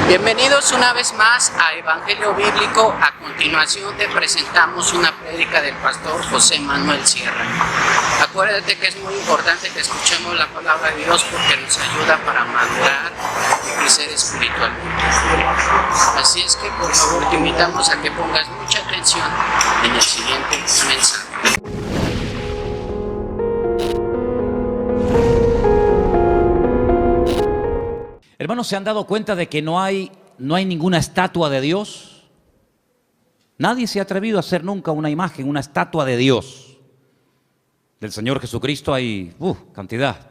Bienvenidos una vez más a Evangelio Bíblico. A continuación te presentamos una prédica del pastor José Manuel Sierra. Acuérdate que es muy importante que escuchemos la palabra de Dios porque nos ayuda para madurar y crecer espiritualmente. Así es que por favor te invitamos a que pongas mucha atención en el siguiente mensaje. Hermanos, ¿se han dado cuenta de que no hay ninguna estatua de Dios? Nadie se ha atrevido a hacer nunca una imagen, una estatua de Dios. Del Señor Jesucristo hay cantidad.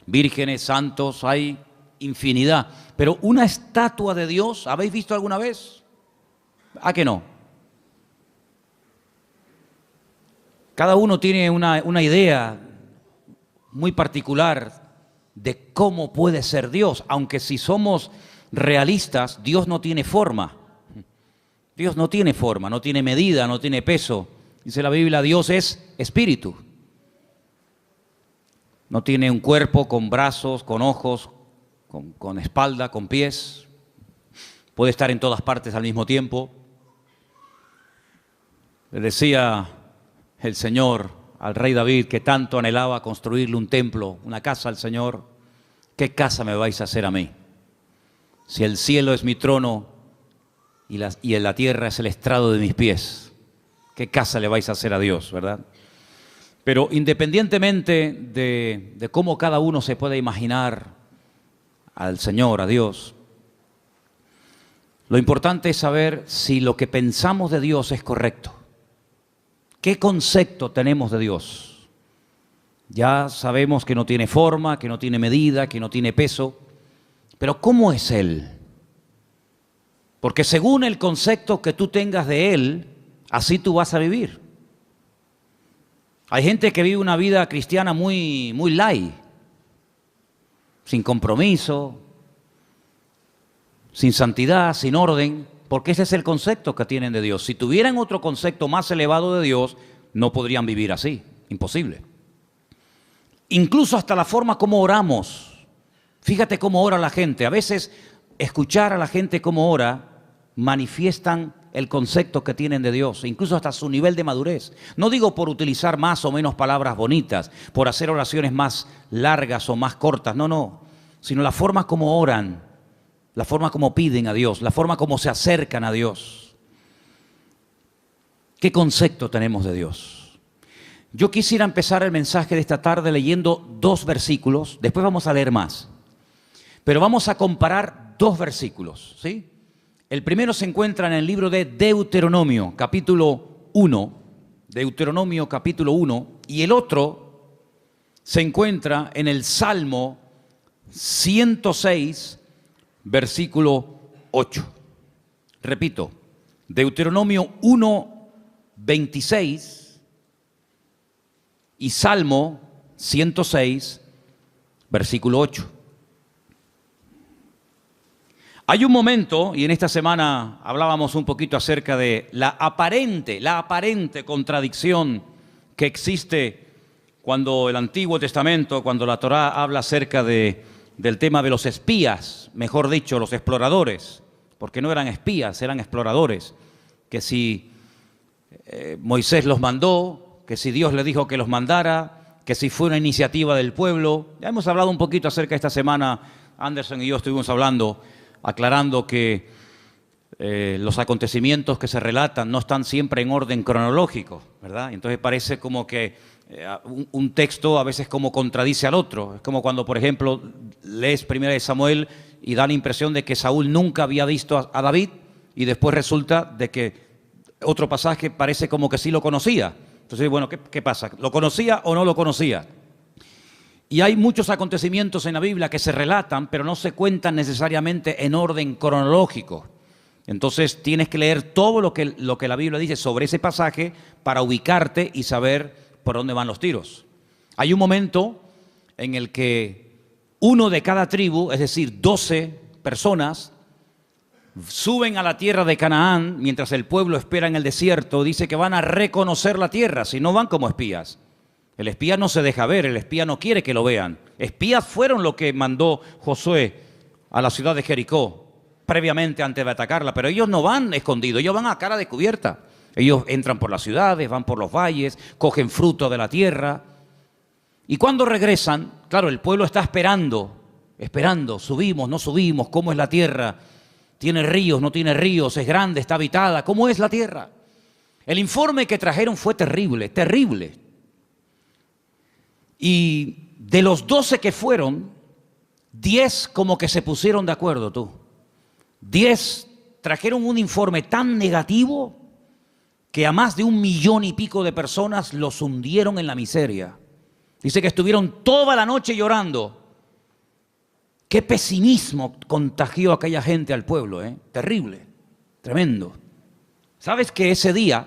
Vírgenes, santos, hay infinidad. Pero una estatua de Dios, ¿habéis visto alguna vez? ¿A que no? Cada uno tiene una idea muy particular de cómo puede ser Dios, aunque si somos realistas, Dios no tiene forma. Dios no tiene forma, no tiene medida, no tiene peso. Dice la Biblia, Dios es espíritu. No tiene un cuerpo con brazos, con ojos, con espalda, con pies. Puede estar en todas partes al mismo tiempo. Le decía el Señor al rey David, que tanto anhelaba construirle un templo, una casa al Señor: ¿qué casa me vais a hacer a mí? Si el cielo es mi trono y en la tierra es el estrado de mis pies, ¿qué casa le vais a hacer a Dios, verdad? Pero independientemente de cómo cada uno se pueda imaginar al Señor, a Dios, lo importante es saber si lo que pensamos de Dios es correcto. ¿Qué concepto tenemos de Dios? Ya sabemos que no tiene forma, que no tiene medida, que no tiene peso, pero ¿cómo es Él? Porque según el concepto que tú tengas de Él, así tú vas a vivir. Hay gente que vive una vida cristiana muy light, sin compromiso, sin santidad, sin orden, porque ese es el concepto que tienen de Dios. Si tuvieran otro concepto más elevado de Dios, no podrían vivir así, imposible. Incluso hasta la forma como oramos. Fíjate cómo ora la gente. A veces escuchar a la gente cómo ora manifiestan el concepto que tienen de Dios, incluso hasta su nivel de madurez. No digo por utilizar más o menos palabras bonitas, por hacer oraciones más largas o más cortas, no, sino la forma como oran, la forma como piden a Dios, la forma como se acercan a Dios. ¿Qué concepto tenemos de Dios? Yo quisiera empezar el mensaje de esta tarde leyendo 2 versículos, después vamos a leer más, pero vamos a comparar 2 versículos, ¿sí? El primero se encuentra en el libro de Deuteronomio, capítulo 1, Deuteronomio capítulo 1, y el otro se encuentra en el Salmo 106, versículo 8. Repito, Deuteronomio 1, 26 y Salmo 106, versículo 8. Hay un momento, y en esta semana hablábamos un poquito acerca de la aparente contradicción que existe cuando el Antiguo Testamento, cuando la Torá habla acerca del tema de los espías, mejor dicho, los exploradores, porque no eran espías, eran exploradores, que si Moisés los mandó, que si Dios le dijo que los mandara, que si fue una iniciativa del pueblo. Ya hemos hablado un poquito acerca de esta semana, Anderson y yo estuvimos hablando, aclarando que los acontecimientos que se relatan no están siempre en orden cronológico, ¿verdad? Entonces parece como que un texto a veces como contradice al otro. Es como cuando, por ejemplo, lees 1 Samuel y da la impresión de que Saúl nunca había visto a David y después resulta de que otro pasaje parece como que sí lo conocía. Entonces, bueno, ¿qué pasa? ¿Lo conocía o no lo conocía? Y hay muchos acontecimientos en la Biblia que se relatan, pero no se cuentan necesariamente en orden cronológico. Entonces tienes que leer todo lo que la Biblia dice sobre ese pasaje para ubicarte y saber por dónde van los tiros. Hay un momento en el que uno de cada tribu, es decir, 12 personas, suben a la tierra de Canaán mientras el pueblo espera en el desierto. Dice que van a reconocer la tierra, si no van como espías. El espía no se deja ver, el espía no quiere que lo vean. Espías fueron lo que mandó Josué a la ciudad de Jericó, previamente antes de atacarla, pero ellos no van escondidos, ellos van a cara descubierta. Ellos entran por las ciudades, van por los valles, cogen fruto de la tierra. Y cuando regresan, claro, el pueblo está esperando, subimos, no subimos, ¿cómo es la tierra? ¿Tiene ríos, no tiene ríos? ¿Es grande, está habitada? ¿Cómo es la tierra? El informe que trajeron fue terrible, terrible. Y de los 12 que fueron, 10 como que se pusieron de acuerdo, tú. 10 trajeron un informe tan negativo que a más de 1 millón y pico de personas los hundieron en la miseria. Dice que estuvieron toda la noche llorando. Qué pesimismo contagió aquella gente al pueblo, ¿eh? Terrible, tremendo. ¿Sabes que ese día,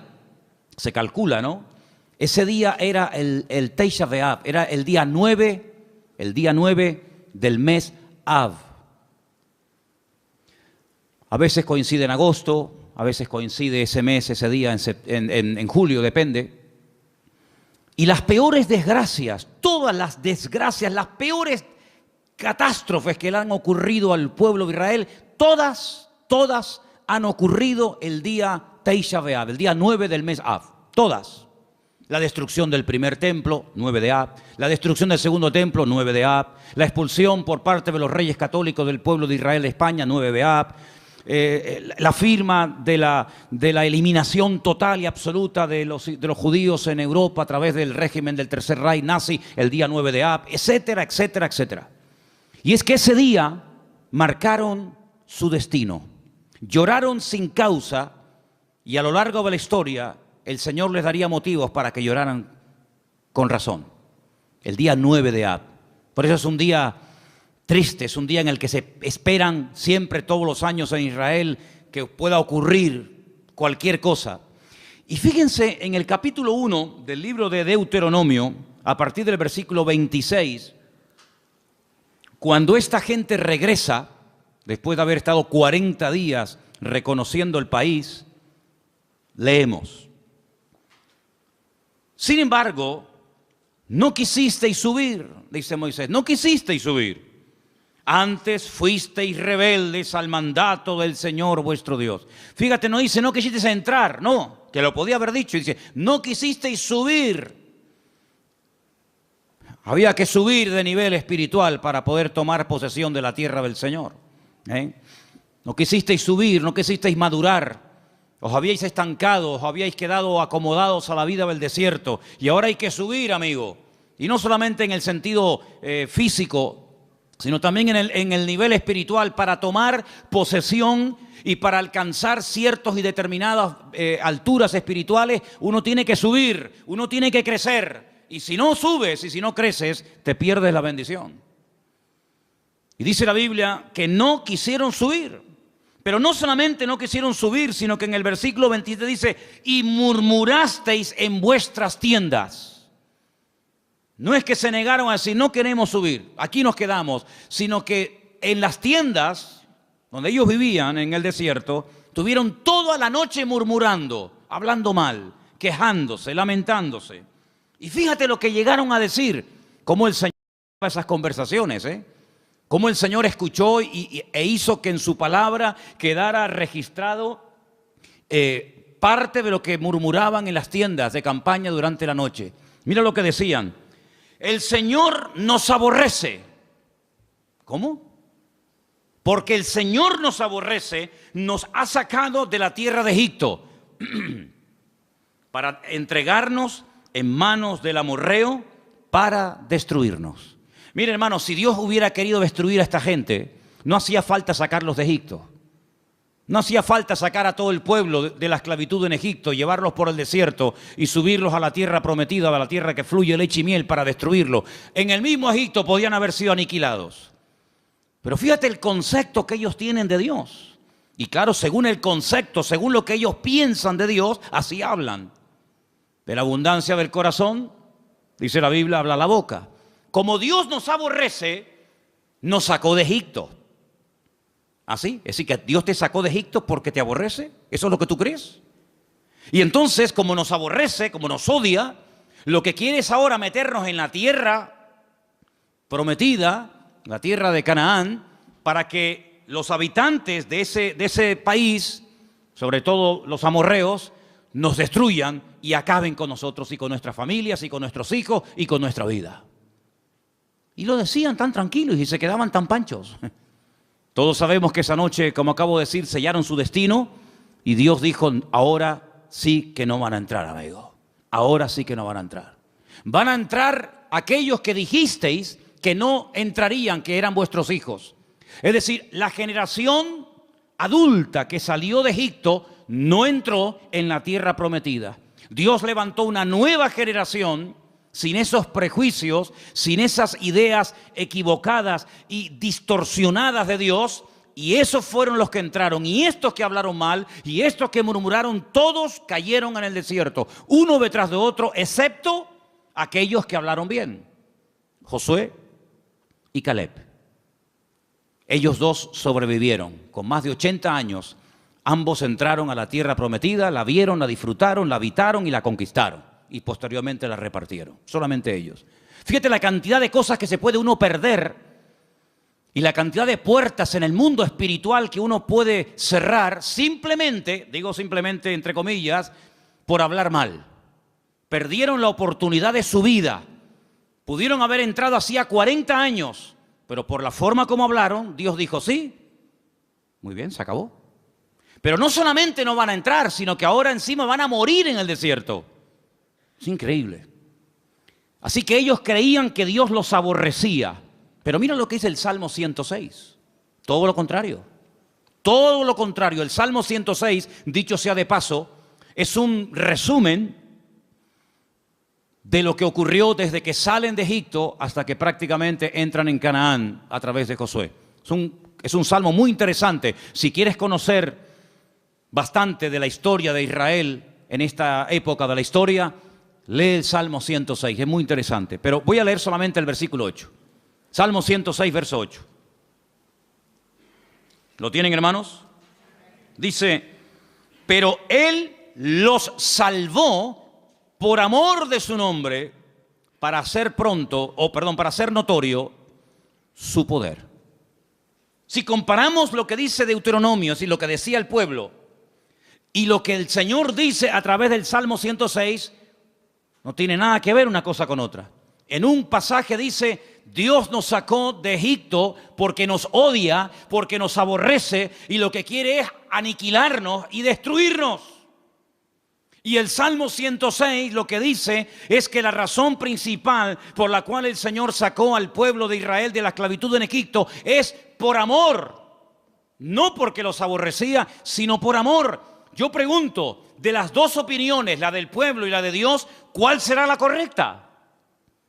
se calcula, ¿no? Ese día era el Tisha B'Av, era el día 9 del mes Av. A veces coincide en agosto, a veces coincide ese mes, ese día en julio, depende. Y las peores desgracias, todas las desgracias, las peores catástrofes que le han ocurrido al pueblo de Israel, todas han ocurrido el día Tisha B'Av, el día 9 del mes Av, todas. La destrucción del primer templo, 9 de Av, la destrucción del segundo templo, 9 de Av, la expulsión por parte de los reyes católicos del pueblo de Israel de España, 9 de Av, la firma de la eliminación total y absoluta de los judíos en Europa a través del régimen del Tercer Reich nazi, el día 9 de Av, etcétera, etcétera, etcétera. Y es que ese día marcaron su destino, lloraron sin causa y a lo largo de la historia el Señor les daría motivos para que lloraran con razón. El día 9 de Av. Por eso es un día triste, es un día en el que se esperan siempre todos los años en Israel que pueda ocurrir cualquier cosa. Y fíjense en el capítulo 1 del libro de Deuteronomio, a partir del versículo 26, cuando esta gente regresa, después de haber estado 40 días reconociendo el país, leemos. Sin embargo, no quisisteis subir, dice Moisés, no quisisteis subir. Antes fuisteis rebeldes al mandato del Señor vuestro Dios. Fíjate, no dice no quisisteis entrar, no, que lo podía haber dicho. Dice, no quisisteis subir. Había que subir de nivel espiritual para poder tomar posesión de la tierra del Señor. No quisisteis subir, no quisisteis madurar. Os habíais estancado, os habíais quedado acomodados a la vida del desierto. Y ahora hay que subir, amigo. Y no solamente en el sentido físico, sino también en el nivel espiritual, para tomar posesión y para alcanzar ciertas y determinadas alturas espirituales, uno tiene que subir, uno tiene que crecer. Y si no subes y si no creces, te pierdes la bendición. Y dice la Biblia que no quisieron subir. Pero no solamente no quisieron subir, sino que en el versículo 27 dice, y murmurasteis en vuestras tiendas. No es que se negaron a decir, no queremos subir, aquí nos quedamos, sino que en las tiendas donde ellos vivían en el desierto, tuvieron toda la noche murmurando, hablando mal, quejándose, lamentándose. Y fíjate lo que llegaron a decir, cómo el Señor esas conversaciones, cómo el Señor escuchó e hizo que en su palabra quedara registrado parte de lo que murmuraban en las tiendas de campaña durante la noche. Mira lo que decían. El Señor nos aborrece. ¿Cómo? Porque el Señor nos aborrece, nos ha sacado de la tierra de Egipto para entregarnos en manos del amorreo para destruirnos. Mire, hermano, si Dios hubiera querido destruir a esta gente, no hacía falta sacarlos de Egipto. No hacía falta sacar a todo el pueblo de la esclavitud en Egipto, llevarlos por el desierto y subirlos a la tierra prometida, a la tierra que fluye leche y miel para destruirlo. En el mismo Egipto podían haber sido aniquilados. Pero fíjate el concepto que ellos tienen de Dios. Y claro, según el concepto, según lo que ellos piensan de Dios, así hablan. De la abundancia del corazón, dice la Biblia, habla la boca. Como Dios nos aborrece, nos sacó de Egipto. ¿Así? Es decir, que Dios te sacó de Egipto porque te aborrece. ¿Eso es lo que tú crees? Y entonces, como nos aborrece, como nos odia, lo que quiere es ahora meternos en la tierra prometida, la tierra de Canaán, para que los habitantes de ese país, sobre todo los amorreos, nos destruyan y acaben con nosotros y con nuestras familias y con nuestros hijos y con nuestra vida. Y lo decían tan tranquilos y se quedaban tan panchos. Todos sabemos que esa noche, como acabo de decir, sellaron su destino y Dios dijo, ahora sí que no van a entrar, amigo. Ahora sí que no van a entrar. Van a entrar aquellos que dijisteis que no entrarían, que eran vuestros hijos. Es decir, la generación adulta que salió de Egipto no entró en la tierra prometida. Dios levantó una nueva generación sin esos prejuicios, sin esas ideas equivocadas y distorsionadas de Dios, y esos fueron los que entraron, y estos que hablaron mal, y estos que murmuraron, todos cayeron en el desierto, uno detrás de otro, excepto aquellos que hablaron bien, Josué y Caleb. Ellos dos sobrevivieron, con más de 80 años, ambos entraron a la tierra prometida, la vieron, la disfrutaron, la habitaron y la conquistaron. Y posteriormente la repartieron, solamente ellos. Fíjate la cantidad de cosas que se puede uno perder y la cantidad de puertas en el mundo espiritual que uno puede cerrar simplemente, digo simplemente entre comillas, por hablar mal. Perdieron la oportunidad de su vida. Pudieron haber entrado hacía 40 años, pero por la forma como hablaron, Dios dijo sí. Muy bien, se acabó. Pero no solamente no van a entrar, sino que ahora encima van a morir en el desierto. Es increíble. Así que ellos creían que Dios los aborrecía. Pero mira lo que dice el Salmo 106. Todo lo contrario. Todo lo contrario. El Salmo 106, dicho sea de paso, es un resumen de lo que ocurrió desde que salen de Egipto hasta que prácticamente entran en Canaán a través de Josué. Es un salmo muy interesante. Si quieres conocer bastante de la historia de Israel en esta época de la historia, lee el Salmo 106, es muy interesante. Pero voy a leer solamente el versículo 8. Salmo 106, verso 8. ¿Lo tienen, hermanos? Dice, pero Él los salvó por amor de su nombre, para hacer para hacer notorio su poder. Si comparamos lo que dice Deuteronomio, es decir, lo que decía el pueblo, y lo que el Señor dice a través del Salmo 106, no tiene nada que ver una cosa con otra. En un pasaje dice, Dios nos sacó de Egipto porque nos odia, porque nos aborrece y lo que quiere es aniquilarnos y destruirnos. Y el Salmo 106 lo que dice es que la razón principal por la cual el Señor sacó al pueblo de Israel de la esclavitud en Egipto es por amor. No porque los aborrecía, sino por amor. Yo pregunto, de las dos opiniones, la del pueblo y la de Dios, ¿cuál será la correcta?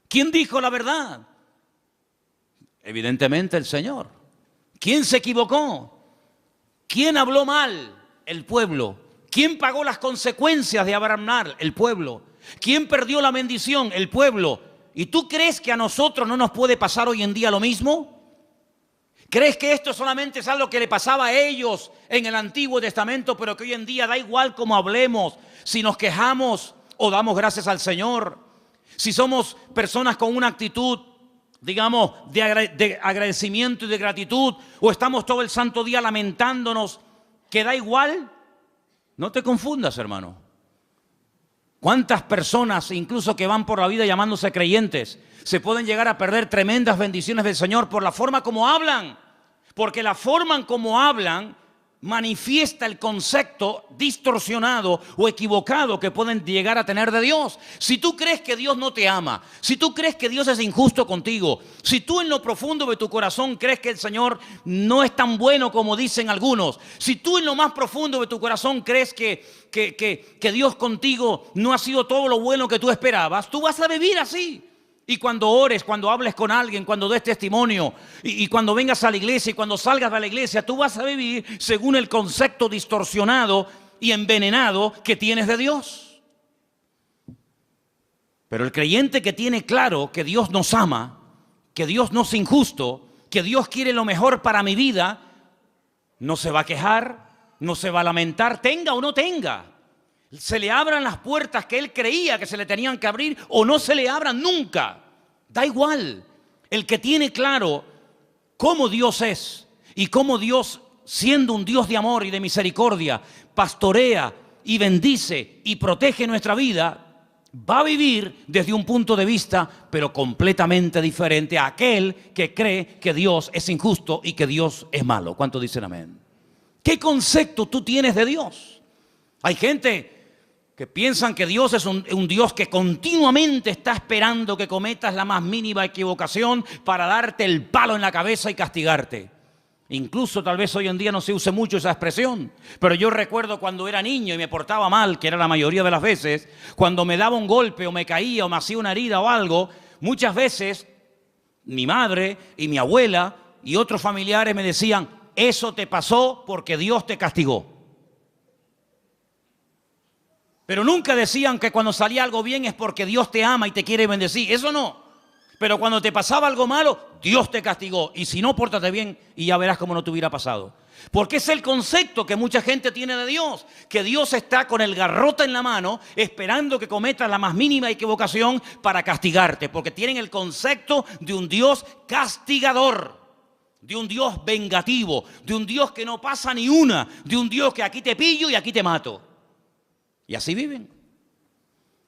¿Quién dijo la verdad? Evidentemente el Señor. ¿Quién se equivocó? ¿Quién habló mal? El pueblo. ¿Quién pagó las consecuencias de hablar mal? El pueblo. ¿Quién perdió la bendición? El pueblo. ¿Y tú crees que a nosotros no nos puede pasar hoy en día lo mismo? ¿Crees que esto solamente es algo que le pasaba a ellos en el Antiguo Testamento, pero que hoy en día da igual cómo hablemos, si nos quejamos o damos gracias al Señor? Si somos personas con una actitud, digamos, de agradecimiento y de gratitud, o estamos todo el santo día lamentándonos, que da igual. No te confundas, hermano. ¿Cuántas personas, incluso que van por la vida llamándose creyentes, se pueden llegar a perder tremendas bendiciones del Señor por la forma como hablan? Porque la forma en como hablan manifiesta el concepto distorsionado o equivocado que pueden llegar a tener de Dios. Si tú crees que Dios no te ama, si tú crees que Dios es injusto contigo, si tú en lo profundo de tu corazón crees que el Señor no es tan bueno como dicen algunos, si tú en lo más profundo de tu corazón crees que Dios contigo no ha sido todo lo bueno que tú esperabas, tú vas a vivir así. Y cuando ores, cuando hables con alguien, cuando des testimonio y cuando vengas a la iglesia y cuando salgas de la iglesia, tú vas a vivir según el concepto distorsionado y envenenado que tienes de Dios. Pero el creyente que tiene claro que Dios nos ama, que Dios no es injusto, que Dios quiere lo mejor para mi vida, no se va a quejar, no se va a lamentar, tenga o no tenga. Se le abran las puertas que él creía que se le tenían que abrir o no se le abran nunca. Da igual. El que tiene claro cómo Dios es y cómo Dios, siendo un Dios de amor y de misericordia, pastorea y bendice y protege nuestra vida, va a vivir desde un punto de vista, pero completamente diferente a aquel que cree que Dios es injusto y que Dios es malo. ¿Cuántos dicen amén? ¿Qué concepto tú tienes de Dios? Hay gente que piensan que Dios es un Dios que continuamente está esperando que cometas la más mínima equivocación para darte el palo en la cabeza y castigarte. Incluso tal vez hoy en día no se use mucho esa expresión, pero yo recuerdo cuando era niño y me portaba mal, que era la mayoría de las veces, cuando me daba un golpe o me caía o me hacía una herida o algo, muchas veces mi madre y mi abuela y otros familiares me decían: eso te pasó porque Dios te castigó. Pero nunca decían que cuando salía algo bien es porque Dios te ama y te quiere bendecir. Eso no. Pero cuando te pasaba algo malo, Dios te castigó. Y si no, pórtate bien y ya verás cómo no te hubiera pasado. Porque es el concepto que mucha gente tiene de Dios. Que Dios está con el garrote en la mano esperando que cometas la más mínima equivocación para castigarte. Porque tienen el concepto de un Dios castigador. De un Dios vengativo. De un Dios que no pasa ni una. De un Dios que aquí te pillo y aquí te mato. Y así viven.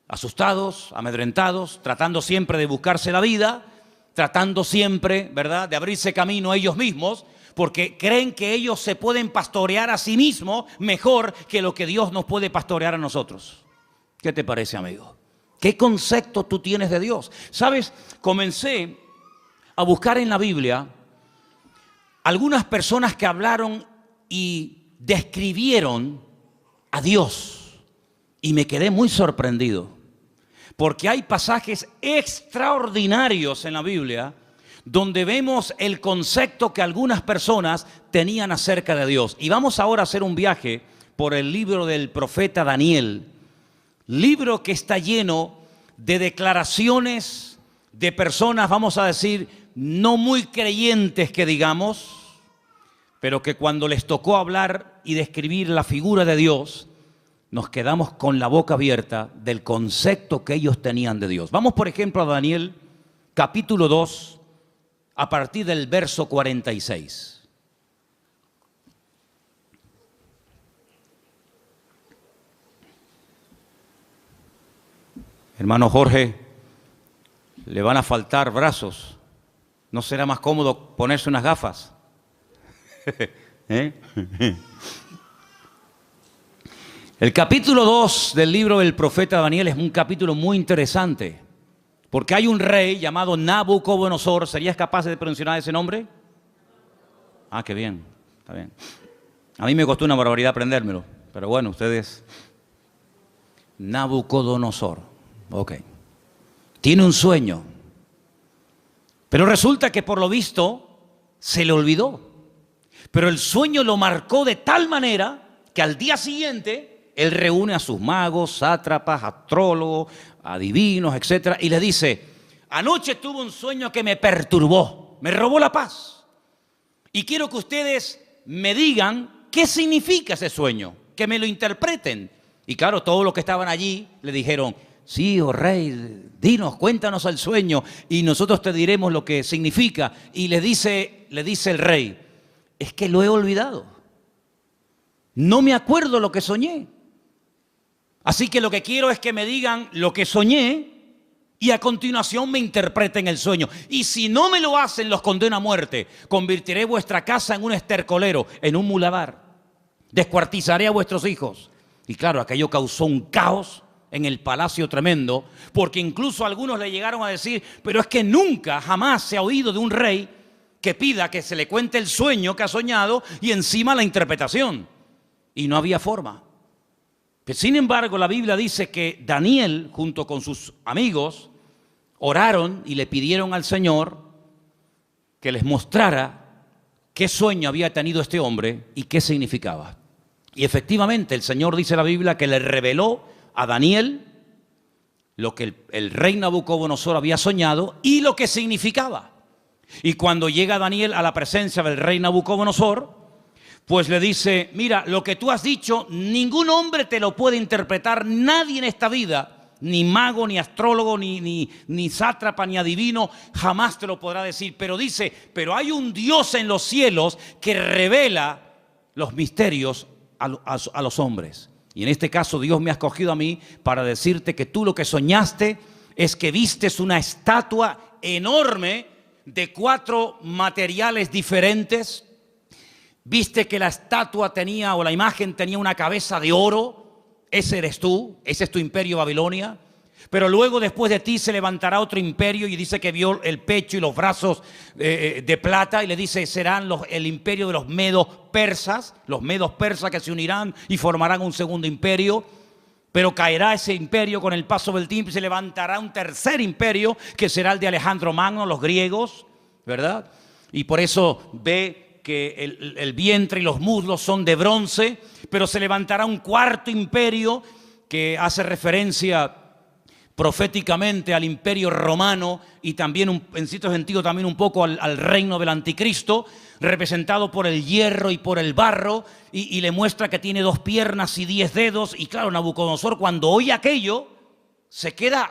Asustados, amedrentados, tratando siempre de buscarse la vida, tratando siempre, ¿verdad?, de abrirse camino a ellos mismos, porque creen que ellos se pueden pastorear a sí mismos mejor que lo que Dios nos puede pastorear a nosotros. ¿Qué te parece, amigo? ¿Qué concepto tú tienes de Dios? ¿Sabes? Comencé a buscar en la Biblia algunas personas que hablaron y describieron a Dios, y me quedé muy sorprendido. Porque hay pasajes extraordinarios en la Biblia donde vemos el concepto que algunas personas tenían acerca de Dios. Y vamos ahora a hacer un viaje por el libro del profeta Daniel. Libro que está lleno de declaraciones de personas, vamos a decir, no muy creyentes que digamos, pero que cuando les tocó hablar y describir la figura de Dios, nos quedamos con la boca abierta del concepto que ellos tenían de Dios. Vamos, por ejemplo, a Daniel, capítulo 2, a partir del verso 46. Hermano Jorge, le van a faltar brazos. ¿No será más cómodo ponerse unas gafas? ¿Eh? El capítulo 2 del libro del profeta Daniel es un capítulo muy interesante, porque hay un rey llamado Nabucodonosor. ¿Serías capaz de pronunciar ese nombre? Ah, qué bien, está bien. A mí me costó una barbaridad aprendérmelo, pero bueno, ustedes... Nabucodonosor, ok. Tiene un sueño, pero resulta que por lo visto se le olvidó. Pero el sueño lo marcó de tal manera que al día siguiente... él reúne a sus magos, sátrapas, astrólogos, adivinos, etc. Y les dice: anoche tuve un sueño que me perturbó, me robó la paz. Y quiero que ustedes me digan qué significa ese sueño, que me lo interpreten. Y claro, todos los que estaban allí le dijeron: sí, oh rey, dinos, cuéntanos el sueño y nosotros te diremos lo que significa. Y le dice el rey: es que lo he olvidado. No me acuerdo lo que soñé. Así que lo que quiero es que me digan lo que soñé y a continuación me interpreten el sueño. Y si no me lo hacen, los condeno a muerte. Convertiré vuestra casa en un estercolero, en un muladar. Descuartizaré a vuestros hijos. Y claro, aquello causó un caos en el palacio tremendo, porque incluso algunos le llegaron a decir: pero es que nunca, jamás se ha oído de un rey que pida que se le cuente el sueño que ha soñado y encima la interpretación. Y no había forma. Sin embargo, la Biblia dice que Daniel, junto con sus amigos, oraron y le pidieron al Señor que les mostrara qué sueño había tenido este hombre y qué significaba. Y efectivamente, el Señor, dice la Biblia, que le reveló a Daniel lo que el rey Nabucodonosor había soñado y lo que significaba. Y cuando llega Daniel a la presencia del rey Nabucodonosor, pues le dice: mira, lo que tú has dicho, ningún hombre te lo puede interpretar, nadie en esta vida Ni mago, ni astrólogo, ni sátrapa, ni adivino jamás te lo podrá decir. Pero dice, pero hay un Dios en los cielos que revela los misterios a los hombres. Y en este caso Dios me ha escogido a mí para decirte que tú lo que soñaste es que vistes una estatua enorme de 4 materiales diferentes. Viste que la estatua tenía, o la imagen tenía una cabeza de oro. Ese eres tú, ese es tu imperio Babilonia. Pero luego después de ti se levantará otro imperio, y dice que vio el pecho y los brazos de plata, y le dice, serán el imperio de los medos persas que se unirán y formarán un segundo imperio. Pero caerá ese imperio con el paso del tiempo y se levantará un tercer imperio que será el de Alejandro Magno, los griegos, ¿verdad? Y por eso ve que el vientre y los muslos son de bronce, pero se levantará un cuarto imperio que hace referencia proféticamente al imperio romano y también en cierto sentido también un poco al reino del anticristo, representado por el hierro y por el barro, y le muestra que tiene 2 piernas y 10 dedos. Y claro, Nabucodonosor, cuando oye aquello, se queda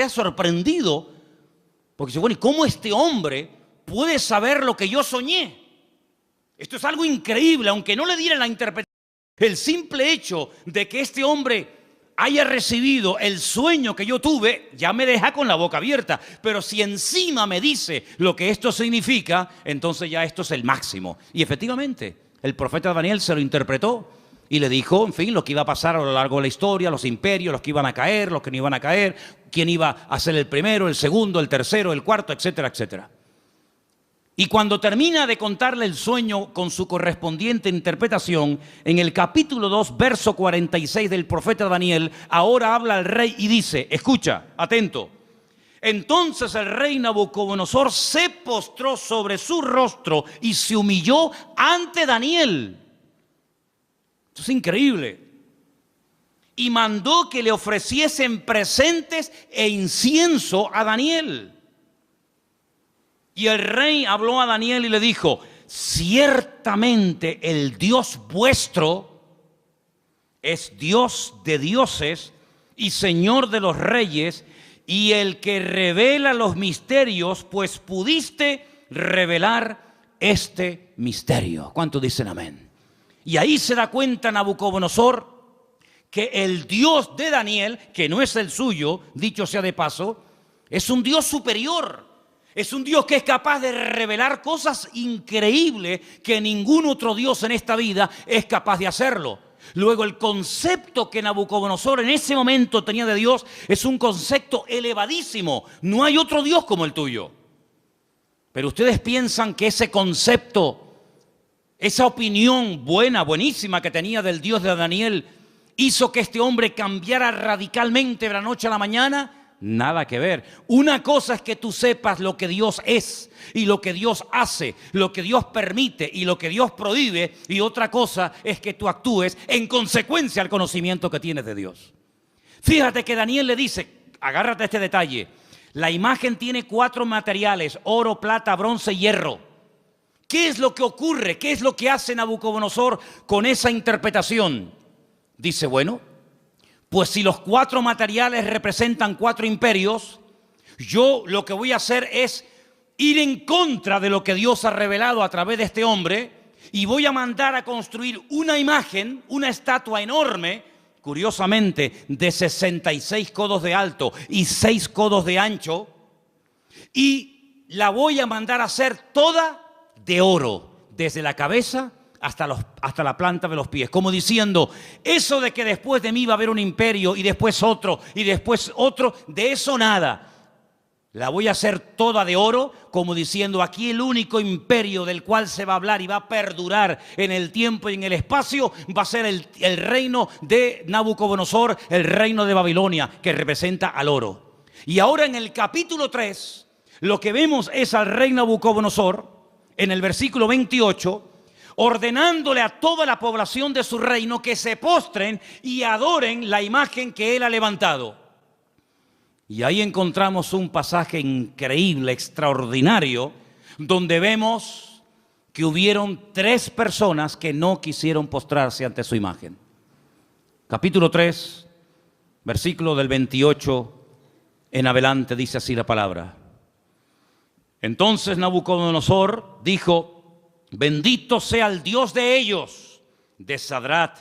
sorprendido, porque dice, bueno, ¿y cómo este hombre puede saber lo que yo soñé? Esto es algo increíble, aunque no le diera la interpretación. El simple hecho de que este hombre haya recibido el sueño que yo tuve, ya me deja con la boca abierta. Pero si encima me dice lo que esto significa, entonces ya esto es el máximo. Y efectivamente, el profeta Daniel se lo interpretó y le dijo, en fin, lo que iba a pasar a lo largo de la historia, los imperios, los que iban a caer, los que no iban a caer, quién iba a ser el primero, el segundo, el tercero, el cuarto, etcétera, etcétera. Y cuando termina de contarle el sueño con su correspondiente interpretación, en el capítulo 2, verso 46 del profeta Daniel, ahora habla el rey y dice, escucha, atento. Entonces el rey Nabucodonosor se postró sobre su rostro y se humilló ante Daniel. Esto es increíble. Y mandó que le ofreciesen presentes e incienso a Daniel. Y el rey habló a Daniel y le dijo, ciertamente el Dios vuestro es Dios de dioses y Señor de los reyes, y el que revela los misterios, pues pudiste revelar este misterio. ¿Cuántos dicen amén? Y ahí se da cuenta Nabucodonosor que el Dios de Daniel, que no es el suyo, dicho sea de paso, es un Dios superior. Es un Dios que es capaz de revelar cosas increíbles que ningún otro Dios en esta vida es capaz de hacerlo. Luego, el concepto que Nabucodonosor en ese momento tenía de Dios es un concepto elevadísimo. No hay otro Dios como el tuyo. Pero ustedes piensan que ese concepto, esa opinión buenísima que tenía del Dios de Daniel, hizo que este hombre cambiara radicalmente de la noche a la mañana. Nada que ver. Una cosa es que tú sepas lo que Dios es y lo que Dios hace, lo que Dios permite y lo que Dios prohíbe, y otra cosa es que tú actúes en consecuencia al conocimiento que tienes de Dios. Fíjate que Daniel le dice, agárrate a este detalle, la imagen tiene 4 materiales, oro, plata, bronce y hierro. ¿Qué es lo que ocurre? ¿Qué es lo que hace Nabucodonosor con esa interpretación? Dice, bueno, pues si los 4 materiales representan 4 imperios, yo lo que voy a hacer es ir en contra de lo que Dios ha revelado a través de este hombre, y voy a mandar a construir una imagen, una estatua enorme, curiosamente de 66 codos de alto y 6 codos de ancho, y la voy a mandar a hacer toda de oro, desde la cabeza hasta la planta de los pies, como diciendo, eso de que después de mí va a haber un imperio y después otro y después otro, de eso nada. La voy a hacer toda de oro, como diciendo, aquí el único imperio del cual se va a hablar y va a perdurar en el tiempo y en el espacio va a ser el reino de Nabucodonosor, el reino de Babilonia, que representa al oro. Y ahora en el capítulo 3, lo que vemos es al rey Nabucodonosor, en el versículo 28, ordenándole a toda la población de su reino que se postren y adoren la imagen que él ha levantado. Y ahí encontramos un pasaje increíble, extraordinario, donde vemos que hubieron 3 personas que no quisieron postrarse ante su imagen. Capítulo 3, versículo del 28 en adelante, dice así la palabra. Entonces Nabucodonosor dijo: bendito sea el Dios de ellos, de Sadrat,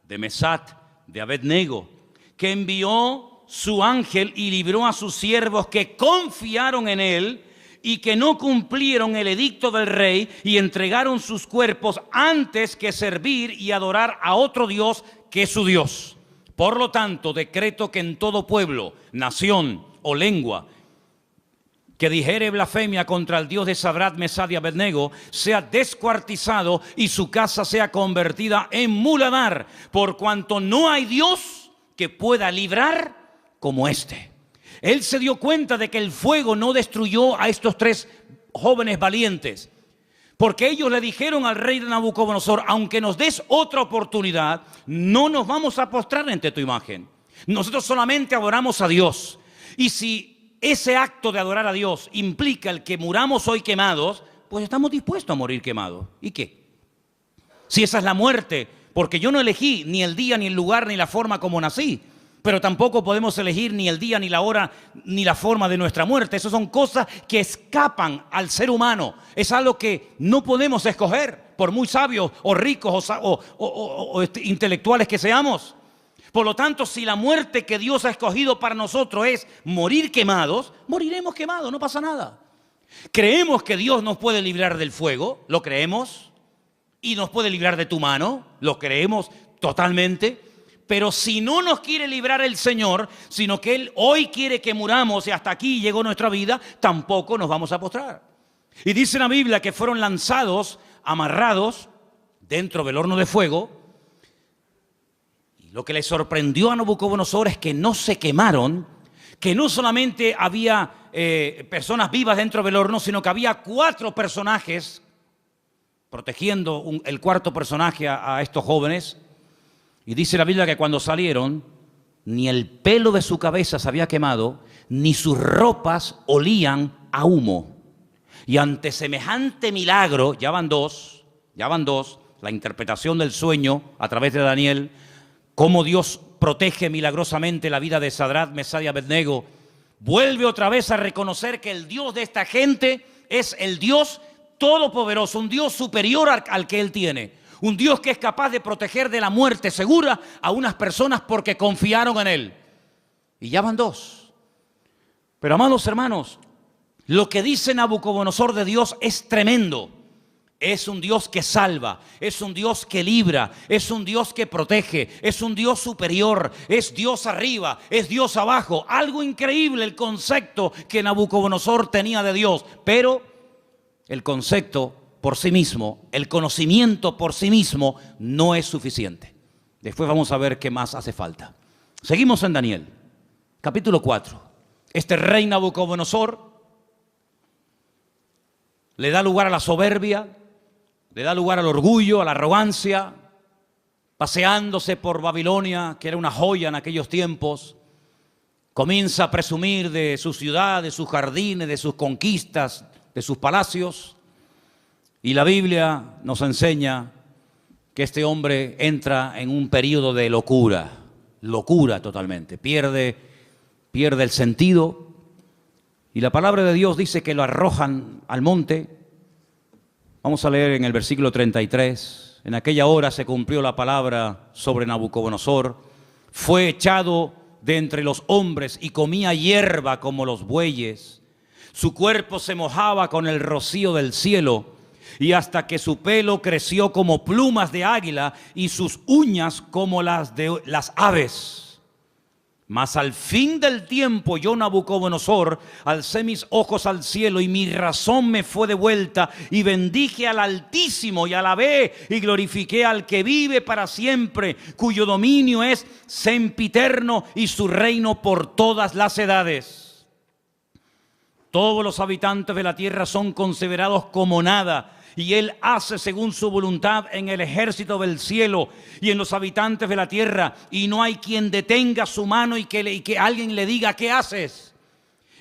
de Mesach, de Abednego, que envió su ángel y libró a sus siervos que confiaron en él y que no cumplieron el edicto del rey y entregaron sus cuerpos antes que servir y adorar a otro Dios que es su Dios. Por lo tanto, decreto que en todo pueblo, nación o lengua que dijere blasfemia contra el Dios de Sadrat, Mesach y Abednego sea descuartizado y su casa sea convertida en muladar, por cuanto no hay Dios que pueda librar como este. Él se dio cuenta de que el fuego no destruyó a estos tres jóvenes valientes, porque ellos le dijeron al rey de Nabucodonosor: aunque nos des otra oportunidad, no nos vamos a postrar ante tu imagen. Nosotros solamente adoramos a Dios. Y si ese acto de adorar a Dios implica el que muramos hoy quemados, pues estamos dispuestos a morir quemados. ¿Y qué? Si esa es la muerte, porque yo no elegí ni el día, ni el lugar, ni la forma como nací, pero tampoco podemos elegir ni el día, ni la hora, ni la forma de nuestra muerte. Esas son cosas que escapan al ser humano. Es algo que no podemos escoger, por muy sabios o ricos o intelectuales que seamos. Por lo tanto, si la muerte que Dios ha escogido para nosotros es morir quemados, moriremos quemados, no pasa nada. ¿Creemos que Dios nos puede librar del fuego? ¿Lo creemos? ¿Y nos puede librar de tu mano? ¿Lo creemos totalmente? Pero si no nos quiere librar el Señor, sino que Él hoy quiere que muramos y hasta aquí llegó nuestra vida, tampoco nos vamos a postrar. Y dice la Biblia que fueron lanzados, amarrados dentro del horno de fuego. Lo que le sorprendió a Nabucodonosor es que no se quemaron, que no solamente había personas vivas dentro del horno, sino que había 4 personajes protegiendo el cuarto personaje a estos jóvenes. Y dice la Biblia que cuando salieron, ni el pelo de su cabeza se había quemado, ni sus ropas olían a humo. Y ante semejante milagro, ya van dos, la interpretación del sueño a través de Daniel, cómo Dios protege milagrosamente la vida de Sadrat, Mesach y Abednego, vuelve otra vez a reconocer que el Dios de esta gente es el Dios todopoderoso, un Dios superior al que Él tiene, un Dios que es capaz de proteger de la muerte segura a unas personas porque confiaron en Él. Y ya van 2. Pero amados hermanos, lo que dice Nabucodonosor de Dios es tremendo. Es un Dios que salva, es un Dios que libra, es un Dios que protege, es un Dios superior, es Dios arriba, es Dios abajo. Algo increíble el concepto que Nabucodonosor tenía de Dios, pero el concepto por sí mismo, el conocimiento por sí mismo no es suficiente. Después vamos a ver qué más hace falta. Seguimos en Daniel, capítulo 4. Este rey Nabucodonosor le da lugar a la soberbia, le da lugar al orgullo, a la arrogancia, paseándose por Babilonia, que era una joya en aquellos tiempos. Comienza a presumir de su ciudad, de sus jardines, de sus conquistas, de sus palacios. Y la Biblia nos enseña que este hombre entra en un periodo de locura totalmente. Pierde el sentido. Y la palabra de Dios dice que lo arrojan al monte. Vamos a leer en el versículo 33. En aquella hora se cumplió la palabra sobre Nabucodonosor. Fue echado de entre los hombres y comía hierba como los bueyes. Su cuerpo se mojaba con el rocío del cielo, y hasta que su pelo creció como plumas de águila y sus uñas como las de las aves. Mas al fin del tiempo yo, Nabucodonosor, alcé mis ojos al cielo y mi razón me fue devuelta y bendije al Altísimo y alabé y glorifiqué al que vive para siempre, cuyo dominio es sempiterno y su reino por todas las edades. Todos los habitantes de la tierra son considerados como nada, y Él hace según su voluntad en el ejército del cielo y en los habitantes de la tierra, y no hay quien detenga su mano y que alguien le diga: ¿qué haces?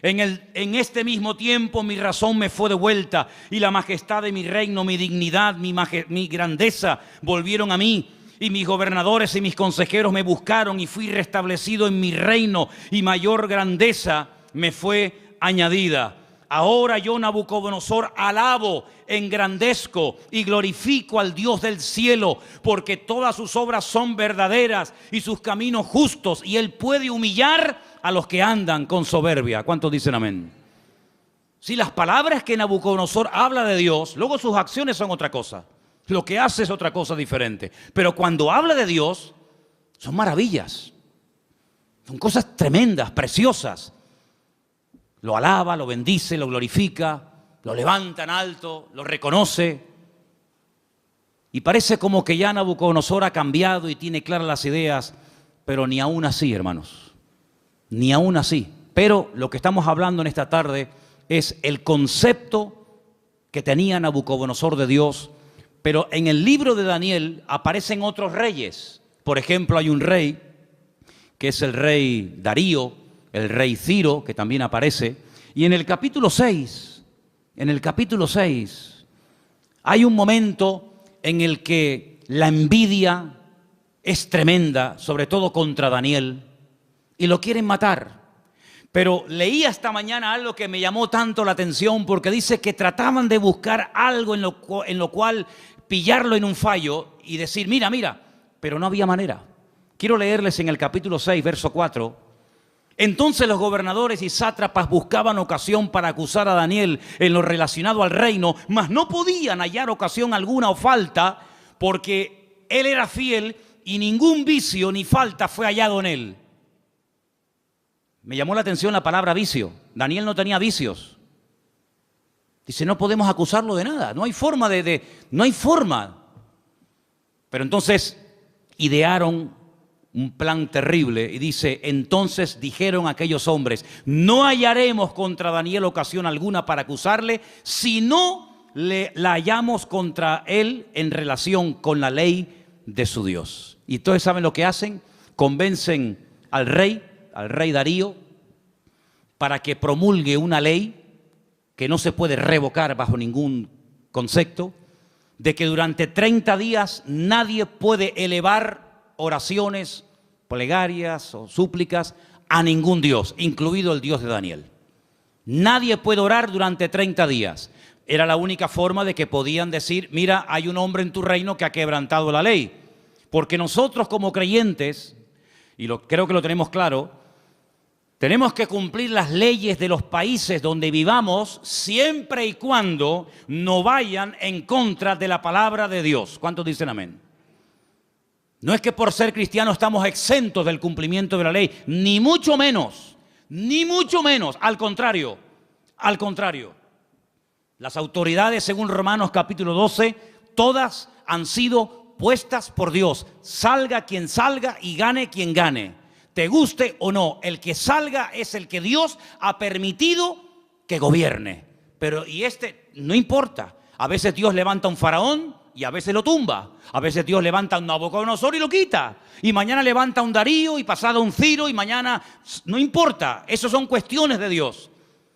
En este mismo tiempo mi razón me fue devuelta, y la majestad de mi reino, mi dignidad, mi grandeza volvieron a mí. y mis gobernadores y mis consejeros me buscaron y fui restablecido en mi reino y mayor grandeza me fue añadida. Ahora yo, Nabucodonosor, alabo, engrandezco y glorifico al Dios del cielo, porque todas sus obras son verdaderas y sus caminos justos, y Él puede humillar a los que andan con soberbia. ¿Cuántos dicen amén? Si las palabras que Nabucodonosor habla de Dios, luego sus acciones son otra cosa. Lo que hace es otra cosa diferente. Pero cuando habla de Dios, son maravillas. Son cosas tremendas, preciosas. Lo alaba, lo bendice, lo glorifica, lo levanta en alto, lo reconoce. Y parece como que ya Nabucodonosor ha cambiado y tiene claras las ideas, pero ni aún así, hermanos, ni aún así. Pero lo que estamos hablando en esta tarde es el concepto que tenía Nabucodonosor de Dios. Pero en el libro de Daniel aparecen otros reyes. Por ejemplo, hay un rey que es el rey Darío, el rey Ciro, que también aparece. Y en el capítulo 6, hay un momento en el que la envidia es tremenda, sobre todo contra Daniel, y lo quieren matar. Pero leí esta mañana algo que me llamó tanto la atención, porque dice que trataban de buscar algo en lo cual pillarlo en un fallo y decir, mira, pero no había manera. Quiero leerles en el capítulo 6, verso 4. Entonces los gobernadores y sátrapas buscaban ocasión para acusar a Daniel en lo relacionado al reino, mas no podían hallar ocasión alguna o falta, porque él era fiel y ningún vicio ni falta fue hallado en él. Me llamó la atención la palabra vicio. Daniel no tenía vicios. Dice, no podemos acusarlo de nada. No hay forma no hay forma. Pero entonces idearon un plan terrible y dice, entonces dijeron aquellos hombres, no hallaremos contra Daniel ocasión alguna para acusarle, si no la hallamos contra él en relación con la ley de su Dios. Y todos saben lo que hacen, convencen al rey Darío, para que promulgue una ley que no se puede revocar bajo ningún concepto, de que durante 30 días nadie puede elevar oraciones, plegarias o súplicas a ningún Dios, incluido el Dios de Daniel. Nadie puede orar durante 30 días. Era la única forma de que podían decir, mira, hay un hombre en tu reino que ha quebrantado la ley. Porque nosotros como creyentes, y creo que lo tenemos claro, tenemos que cumplir las leyes de los países donde vivamos siempre y cuando no vayan en contra de la palabra de Dios. ¿Cuántos dicen amén? No es que por ser cristianos estamos exentos del cumplimiento de la ley, ni mucho menos, al contrario. Las autoridades, según Romanos capítulo 12, todas han sido puestas por Dios. Salga quien salga y gane quien gane. Te guste o no, el que salga es el que Dios ha permitido que gobierne. Pero no importa. A veces Dios levanta un faraón y a veces lo tumba. A veces Dios levanta un Nabucodonosor y lo quita. Y mañana levanta un Darío y pasado un Ciro y mañana... No importa, esas son cuestiones de Dios.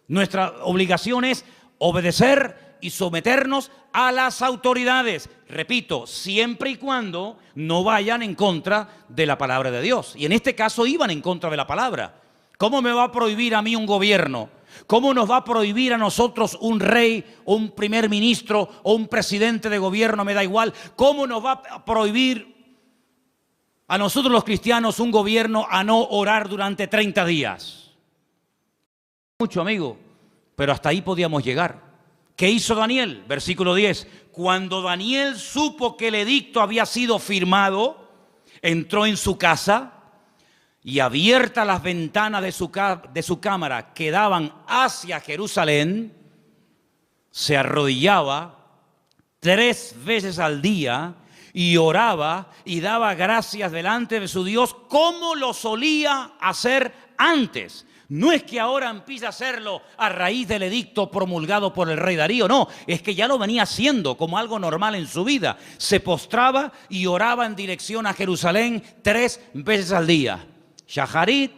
Nuestra obligación es obedecer y someternos a las autoridades. Repito, siempre y cuando no vayan en contra de la palabra de Dios. Y en este caso iban en contra de la palabra. ¿Cómo me va a prohibir a mí un gobierno? ¿Cómo nos va a prohibir a nosotros un rey o un primer ministro o un presidente de gobierno? Me da igual. ¿Cómo nos va a prohibir a nosotros los cristianos un gobierno a no orar durante 30 días? Mucho, amigo, pero hasta ahí podíamos llegar. ¿Qué hizo Daniel? Versículo 10. Cuando Daniel supo que el edicto había sido firmado, entró en su casa y abiertas las ventanas de su cámara que daban hacia Jerusalén, se arrodillaba 3 veces al día y oraba y daba gracias delante de su Dios como lo solía hacer antes. No es que ahora empiece a hacerlo a raíz del edicto promulgado por el rey Darío, no, es que ya lo venía haciendo como algo normal en su vida. Se postraba y oraba en dirección a Jerusalén 3 veces al día. Shaharit,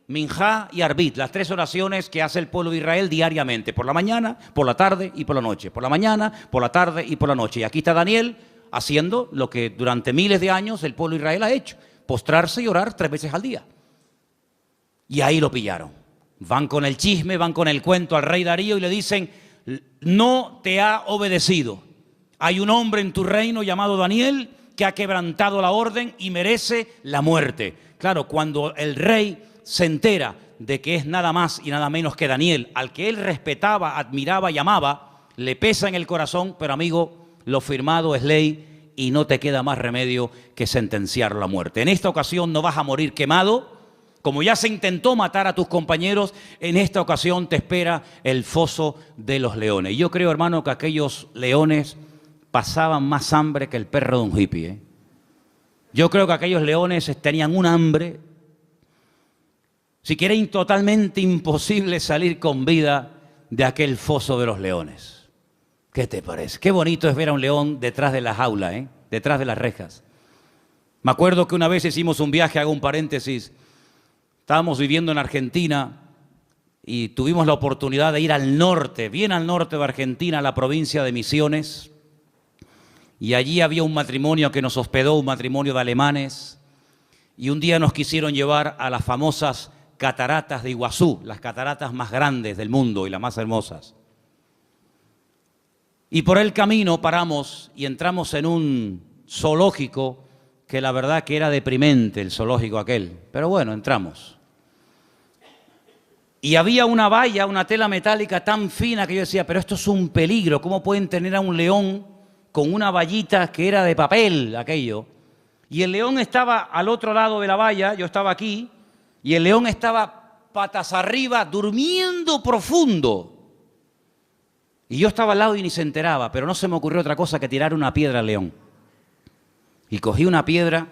Minjá y Arbit, las 3 oraciones que hace el pueblo de Israel diariamente, por la mañana, por la tarde y por la noche. Por la mañana, por la tarde y por la noche. Y aquí está Daniel haciendo lo que durante miles de años el pueblo de Israel ha hecho, postrarse y orar 3 veces al día. Y ahí lo pillaron. Van con el chisme, van con el cuento al rey Darío y le dicen: no te ha obedecido. Hay un hombre en tu reino llamado Daniel que ha quebrantado la orden y merece la muerte. Claro, cuando el rey se entera de que es nada más y nada menos que Daniel, al que él respetaba, admiraba y amaba, le pesa en el corazón, pero amigo, lo firmado es ley y no te queda más remedio que sentenciarlo a muerte. En esta ocasión no vas a morir quemado, como ya se intentó matar a tus compañeros. En esta ocasión te espera el foso de los leones. Yo creo, hermano, que aquellos leones pasaban más hambre que el perro de un hippie, Yo creo que aquellos leones tenían un hambre, si que era totalmente imposible salir con vida de aquel foso de los leones. ¿Qué te parece? Qué bonito es ver a un león detrás de la jaula, detrás de las rejas. Me acuerdo que una vez hicimos un viaje, hago un paréntesis, estábamos viviendo en Argentina y tuvimos la oportunidad de ir al norte, bien al norte de Argentina, a la provincia de Misiones. Y allí había un matrimonio que nos hospedó, un matrimonio de alemanes. Y un día nos quisieron llevar a las famosas cataratas de Iguazú, las cataratas más grandes del mundo y las más hermosas. Y por el camino paramos y entramos en un zoológico que la verdad que era deprimente, el zoológico aquel. Pero bueno, entramos. Y había una valla, una tela metálica tan fina que yo decía: pero esto es un peligro, ¿cómo pueden tener a un león con una vallita que era de papel, aquello? Y el león estaba al otro lado de la valla, yo estaba aquí, y el león estaba patas arriba, durmiendo profundo. Y yo estaba al lado y ni se enteraba, pero no se me ocurrió otra cosa que tirar una piedra al león. Y cogí una piedra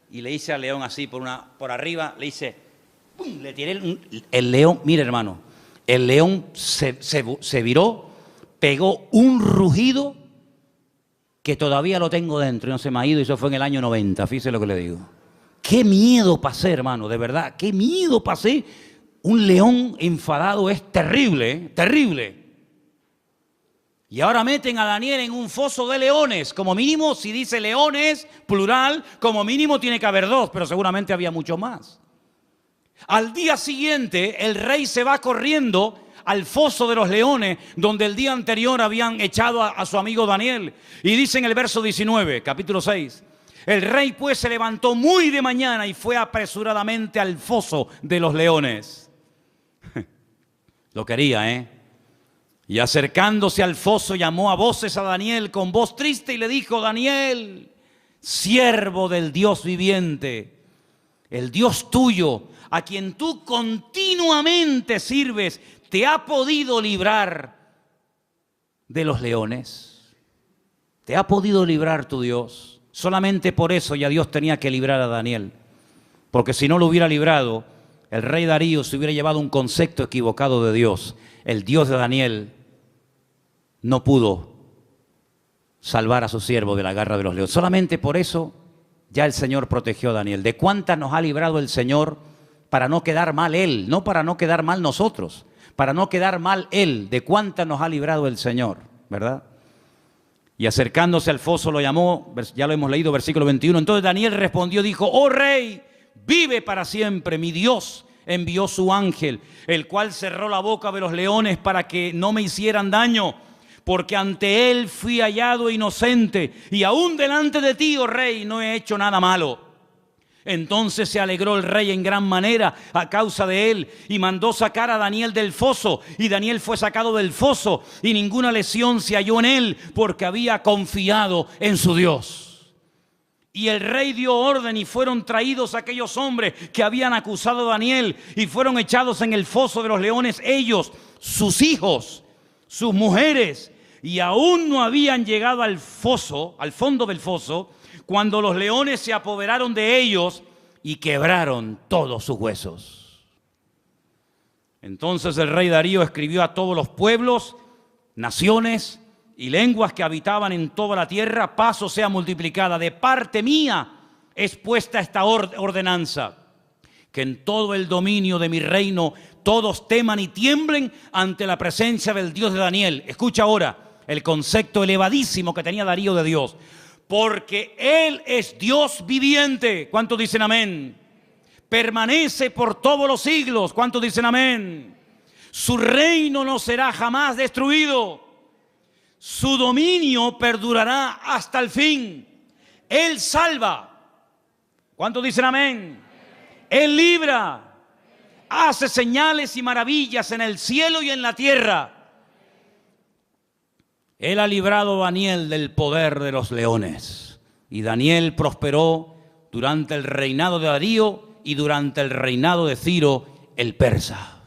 y le hice al león así por arriba, le hice, ¡pum!, le tiré el león. Mire, hermano, el león se viró, pegó un rugido que todavía lo tengo dentro y no se me ha ido, y eso fue en el año 90, fíjese lo que le digo. Qué miedo pasé, hermano, de verdad, qué miedo pasé. Un león enfadado es terrible, terrible. Y ahora meten a Daniel en un foso de leones. Como mínimo, si dice leones, plural, como mínimo tiene que haber 2, pero seguramente había mucho más. Al día siguiente, el rey se va corriendo al foso de los leones, donde el día anterior habían echado a su amigo Daniel. Y dice en el verso 19, capítulo 6, el rey pues se levantó muy de mañana y fue apresuradamente al foso de los leones. Lo quería, Y acercándose al foso llamó a voces a Daniel con voz triste y le dijo: Daniel, siervo del Dios viviente, el Dios tuyo, a quien tú continuamente sirves, ¿te ha podido librar de los leones? ¿Te ha podido librar tu Dios? Solamente por eso ya Dios tenía que librar a Daniel, porque si no lo hubiera librado, el rey Darío se hubiera llevado un concepto equivocado de Dios. El Dios de Daniel no pudo salvar a su siervo de la garra de los leones. Solamente por eso ya el Señor protegió a Daniel. ¿De cuántas nos ha librado el Señor para no quedar mal Él? No para no quedar mal nosotros, para no quedar mal Él. ¿De cuántas nos ha librado el Señor? ¿Verdad? Y acercándose al foso lo llamó, ya lo hemos leído, versículo 21. Entonces Daniel respondió, dijo: oh rey, vive para siempre, mi Dios envió su ángel, el cual cerró la boca de los leones para que no me hicieran daño, porque ante él fui hallado inocente, y aún delante de ti, oh rey, no he hecho nada malo. Entonces se alegró el rey en gran manera a causa de él, y mandó sacar a Daniel del foso, y Daniel fue sacado del foso, y ninguna lesión se halló en él, porque había confiado en su Dios. Y el rey dio orden, y fueron traídos aquellos hombres que habían acusado a Daniel, y fueron echados en el foso de los leones, ellos, sus hijos, sus mujeres, y aún no habían llegado al foso, al fondo del foso, cuando los leones se apoderaron de ellos y quebraron todos sus huesos. Entonces el rey Darío escribió a todos los pueblos, naciones y lenguas que habitaban en toda la tierra: paz os sea multiplicada. De parte mía es puesta esta ordenanza, que en todo el dominio de mi reino todos teman y tiemblen ante la presencia del Dios de Daniel. Escucha ahora el concepto elevadísimo que tenía Darío de Dios. porque Él es Dios viviente. ¿Cuántos dicen amén? Permanece por todos los siglos. ¿Cuántos dicen amén? Su reino no será jamás destruido. Su dominio perdurará hasta el fin. Él salva. ¿Cuántos dicen amén? Él libra. Hace señales y maravillas en el cielo y en la tierra. Él ha librado a Daniel del poder de los leones. Y Daniel prosperó durante el reinado de Darío y durante el reinado de Ciro el persa.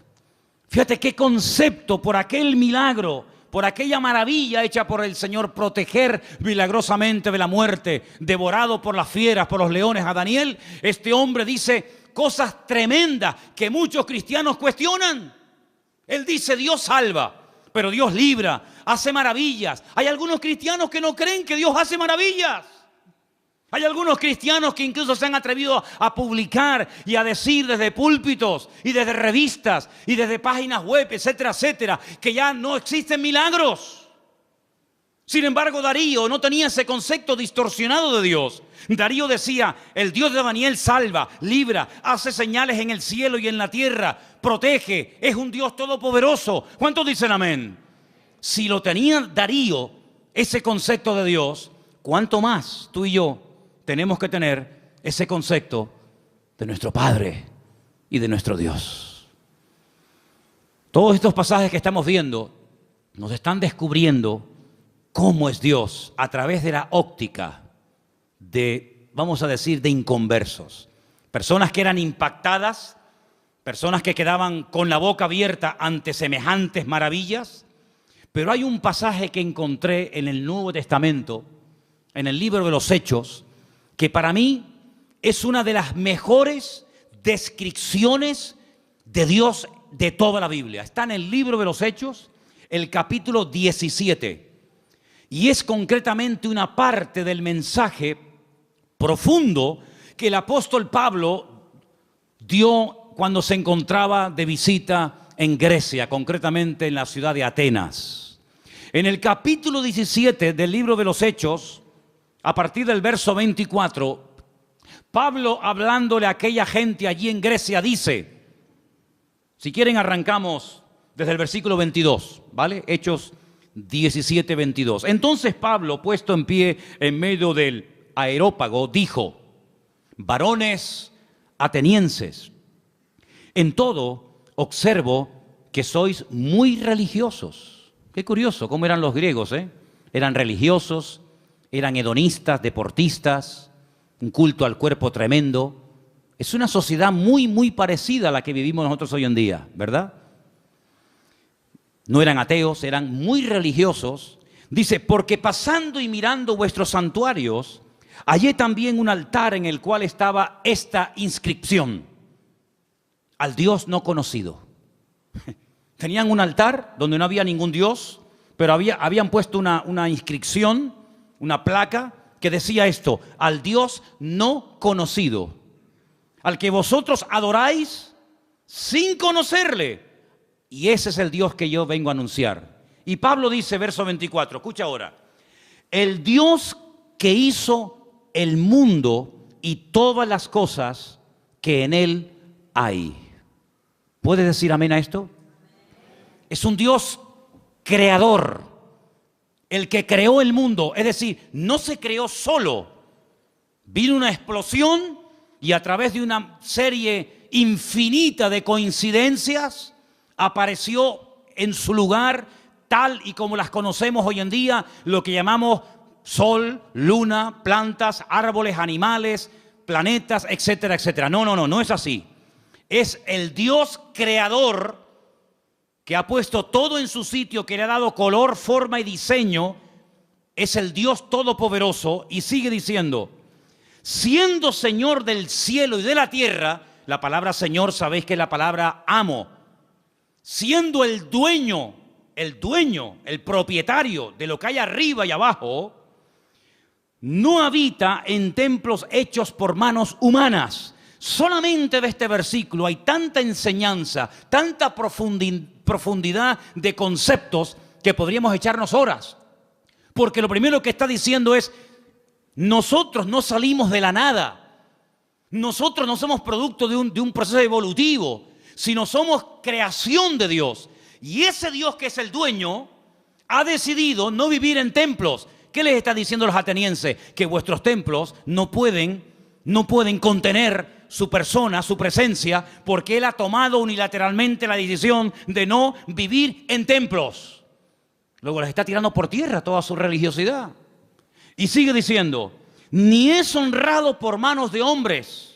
Fíjate qué concepto por aquel milagro, por aquella maravilla hecha por el Señor, proteger milagrosamente de la muerte, devorado por las fieras, por los leones a Daniel. Este hombre dice cosas tremendas que muchos cristianos cuestionan. Él dice: Dios salva, pero Dios libra, hace maravillas. Hay algunos cristianos que no creen que Dios hace maravillas. Hay algunos cristianos que incluso se han atrevido a publicar y a decir desde púlpitos y desde revistas y desde páginas web, etcétera, etcétera, que ya no existen milagros. Sin embargo, Darío no tenía ese concepto distorsionado de Dios. Darío decía: el Dios de Daniel salva, libra, hace señales en el cielo y en la tierra, protege, es un Dios todopoderoso. ¿Cuántos dicen amén? Si lo tenía Darío, ese concepto de Dios, ¿cuánto más tú y yo tenemos que tener ese concepto de nuestro Padre y de nuestro Dios? Todos estos pasajes que estamos viendo nos están descubriendo cómo es Dios a través de la óptica de, vamos a decir, de inconversos. Personas que eran impactadas, personas que quedaban con la boca abierta ante semejantes maravillas. Pero hay un pasaje que encontré en el Nuevo Testamento, en el libro de los Hechos, que para mí es una de las mejores descripciones de Dios de toda la Biblia. Está en el libro de los Hechos, el capítulo 17. Y es concretamente una parte del mensaje profundo que el apóstol Pablo dio cuando se encontraba de visita en Grecia, concretamente en la ciudad de Atenas. En el capítulo 17 del libro de los Hechos, a partir del verso 24, Pablo, hablándole a aquella gente allí en Grecia, dice, si quieren arrancamos desde el versículo 22, ¿vale? Hechos 17, 22. Entonces Pablo, puesto en pie en medio del Areópago, dijo: varones atenienses, en todo observo que sois muy religiosos. Qué curioso cómo eran los griegos, ¿eh? Eran religiosos, eran hedonistas, deportistas, un culto al cuerpo tremendo. Es una sociedad muy, muy parecida a la que vivimos nosotros hoy en día, ¿verdad? No eran ateos, eran muy religiosos. Dice, porque pasando y mirando vuestros santuarios, hallé también un altar en el cual estaba esta inscripción: al Dios no conocido. Tenían un altar donde no había ningún Dios, pero habían puesto una inscripción, una placa que decía esto: al Dios no conocido, al que vosotros adoráis sin conocerle. Y ese es el Dios que yo vengo a anunciar. Y Pablo dice, verso 24, escucha ahora: el Dios que hizo el mundo y todas las cosas que en él hay. ¿Puedes decir amén a esto? Es un Dios creador, el que creó el mundo. Es decir, no se creó solo. Vino una explosión y a través de una serie infinita de coincidencias apareció en su lugar, tal y como las conocemos hoy en día, lo que llamamos sol, luna, plantas, árboles, animales, planetas, etcétera, etcétera. No es así. Es el Dios creador que ha puesto todo en su sitio, que le ha dado color, forma y diseño. Es el Dios todopoderoso. Y sigue diciendo, siendo Señor del cielo y de la tierra. La palabra Señor, sabéis que es la palabra amo. Siendo el dueño, el propietario de lo que hay arriba y abajo, no habita en templos hechos por manos humanas. Solamente de este versículo hay tanta enseñanza, tanta profundidad de conceptos que podríamos echarnos horas. Porque lo primero que está diciendo es, Nosotros no salimos de la nada. Nosotros no somos producto de un proceso evolutivo, sino somos creación de Dios. Y ese Dios que es el dueño ha decidido no vivir en templos. ¿Qué les está diciendo los atenienses? Que vuestros templos no pueden contener su persona, su presencia, porque Él ha tomado unilateralmente la decisión de no vivir en templos. Luego les está tirando por tierra toda su religiosidad. Y sigue diciendo, ni es honrado por manos de hombres,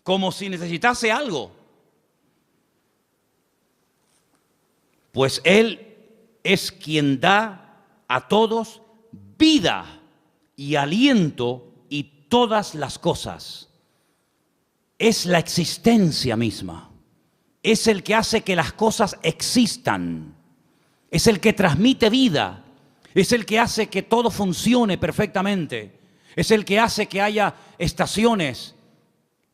como si necesitase algo. Pues Él es quien da a todos vida y aliento y todas las cosas. Es la existencia misma. Es el que hace que las cosas existan. Es el que transmite vida. Es el que hace que todo funcione perfectamente. Es el que hace que haya estaciones.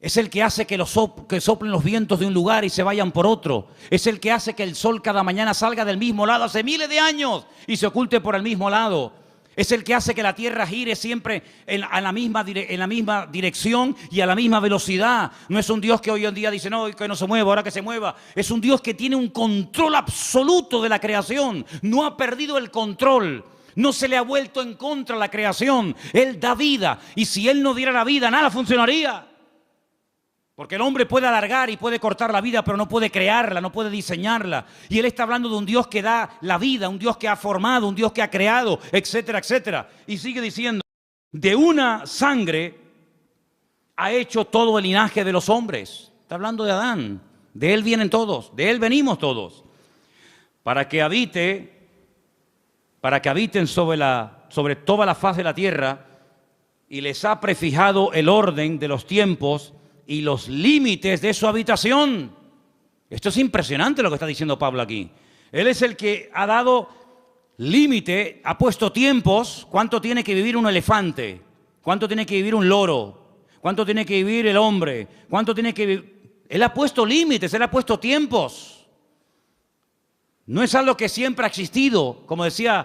Es el que hace que soplen los vientos de un lugar y se vayan por otro. Es el que hace que el sol cada mañana salga del mismo lado hace miles de años y se oculte por el mismo lado. Es el que hace que la tierra gire siempre en la misma dirección y a la misma velocidad. No es un Dios que hoy en día dice, no, que no se mueva, ahora que se mueva. Es un Dios que tiene un control absoluto de la creación. No ha perdido el control. No se le ha vuelto en contra la creación. Él da vida. Y si Él no diera la vida, nada funcionaría. Porque el hombre puede alargar y puede cortar la vida, pero no puede crearla, no puede diseñarla. Y Él está hablando de un Dios que da la vida, un Dios que ha formado, un Dios que ha creado, etcétera, etcétera. Y sigue diciendo, de una sangre ha hecho todo el linaje de los hombres. Está hablando de Adán. De Él vienen todos, de Él venimos todos. Para que habiten sobre toda la faz de la tierra, y les ha prefijado el orden de los tiempos y los límites de su habitación. Esto es impresionante lo que está diciendo Pablo aquí. Él es el que ha dado límite, ha puesto tiempos. ¿Cuánto tiene que vivir un elefante? ¿Cuánto tiene que vivir un loro? ¿Cuánto tiene que vivir el hombre? ¿Cuánto tiene que vivir? Él ha puesto límites, Él ha puesto tiempos. No es algo que siempre ha existido, como decía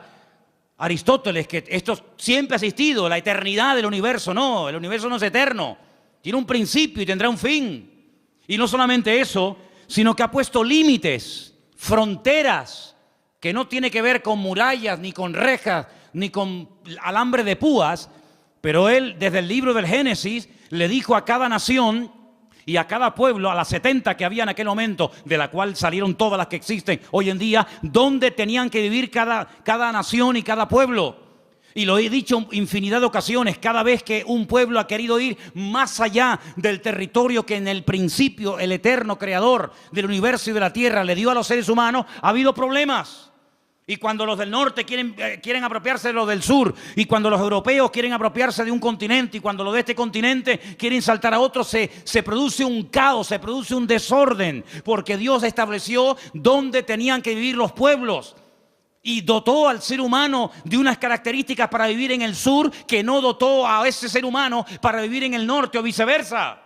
Aristóteles, que esto siempre ha existido, la eternidad del universo. No, el universo no es eterno. Tiene un principio y tendrá un fin. Y no solamente eso, sino que ha puesto límites, fronteras, que no tiene que ver con murallas, ni con rejas, ni con alambre de púas. Pero Él, desde el libro del Génesis, le dijo a cada nación y a cada pueblo, a las 70 que había en aquel momento, de la cual salieron todas las que existen hoy en día, dónde tenían que vivir cada nación y cada pueblo. Y lo he dicho infinidad de ocasiones, cada vez que un pueblo ha querido ir más allá del territorio que en el principio el eterno creador del universo y de la tierra le dio a los seres humanos, ha habido problemas. Y cuando los del norte quieren apropiarse de los del sur, y cuando los europeos quieren apropiarse de un continente, y cuando los de este continente quieren saltar a otro, se produce un caos, se produce un desorden, porque Dios estableció dónde tenían que vivir los pueblos. Y dotó al ser humano de unas características para vivir en el sur que no dotó a ese ser humano para vivir en el norte o viceversa.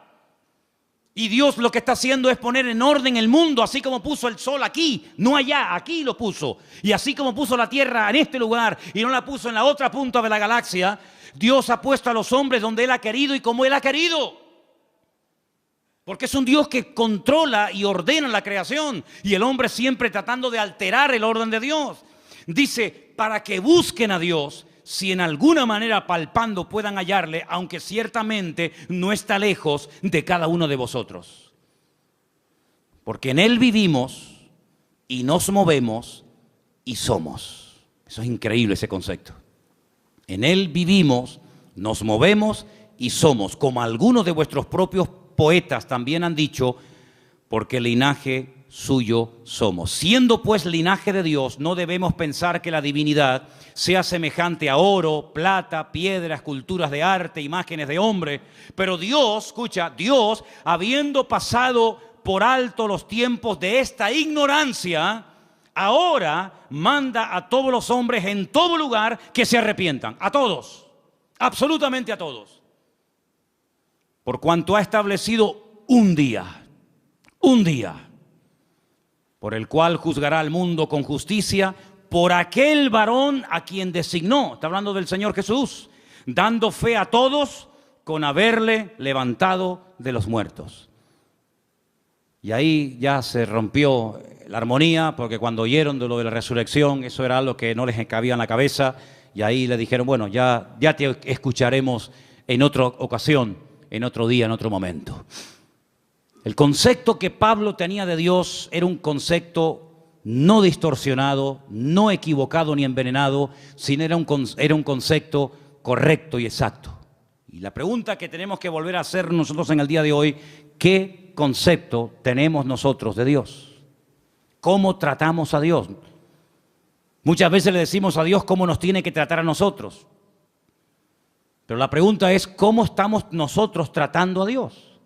Y Dios lo que está haciendo es poner en orden el mundo, así como puso el sol aquí, no allá, aquí lo puso. Y así como puso la tierra en este lugar y no la puso en la otra punta de la galaxia, Dios ha puesto a los hombres donde Él ha querido y como Él ha querido. Porque es un Dios que controla y ordena la creación, y el hombre siempre tratando de alterar el orden de Dios. Dice, para que busquen a Dios, si en alguna manera palpando puedan hallarle, aunque ciertamente no está lejos de cada uno de vosotros. Porque en Él vivimos y nos movemos y somos. Eso es increíble, ese concepto. En Él vivimos, nos movemos y somos, como algunos de vuestros propios poetas también han dicho, porque linaje suyo somos. Siendo pues linaje de Dios, no debemos pensar que la divinidad sea semejante a oro, plata, piedra, esculturas de arte, imágenes de hombre. Pero Dios, escucha, Dios, habiendo pasado por alto los tiempos de esta ignorancia, ahora manda a todos los hombres en todo lugar que se arrepientan. A todos, absolutamente a todos. Por cuanto ha establecido un día, por el cual juzgará al mundo con justicia por aquel varón a quien designó. Está hablando del Señor Jesús. dando fe a todos con haberle levantado de los muertos. Y ahí ya se rompió la armonía, porque cuando oyeron de lo de la resurrección, eso era algo que no les cabía en la cabeza, y ahí le dijeron, bueno, ya te escucharemos en otra ocasión, en otro día, en otro momento. El concepto que Pablo tenía de Dios era un concepto no distorsionado, no equivocado ni envenenado, sino era un concepto correcto y exacto. Y la pregunta que tenemos que volver a hacer nosotros en el día de hoy, ¿qué concepto tenemos nosotros de Dios? ¿Cómo tratamos a Dios? Muchas veces le decimos a Dios cómo nos tiene que tratar a nosotros. Pero la pregunta es, ¿cómo estamos nosotros tratando a Dios?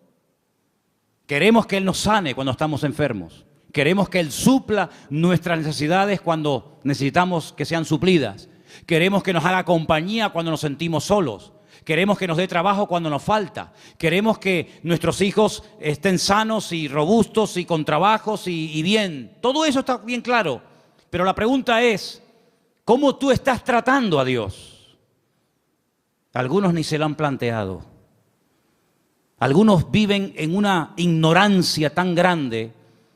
Queremos que Él nos sane cuando estamos enfermos. Queremos que Él supla nuestras necesidades cuando necesitamos que sean suplidas. Queremos que nos haga compañía cuando nos sentimos solos. Queremos que nos dé trabajo cuando nos falta. Queremos que nuestros hijos estén sanos y robustos y con trabajos y bien. Todo eso está bien claro. Pero la pregunta es, ¿cómo tú estás tratando a Dios? Algunos ni se lo han planteado. Algunos viven en una ignorancia tan grande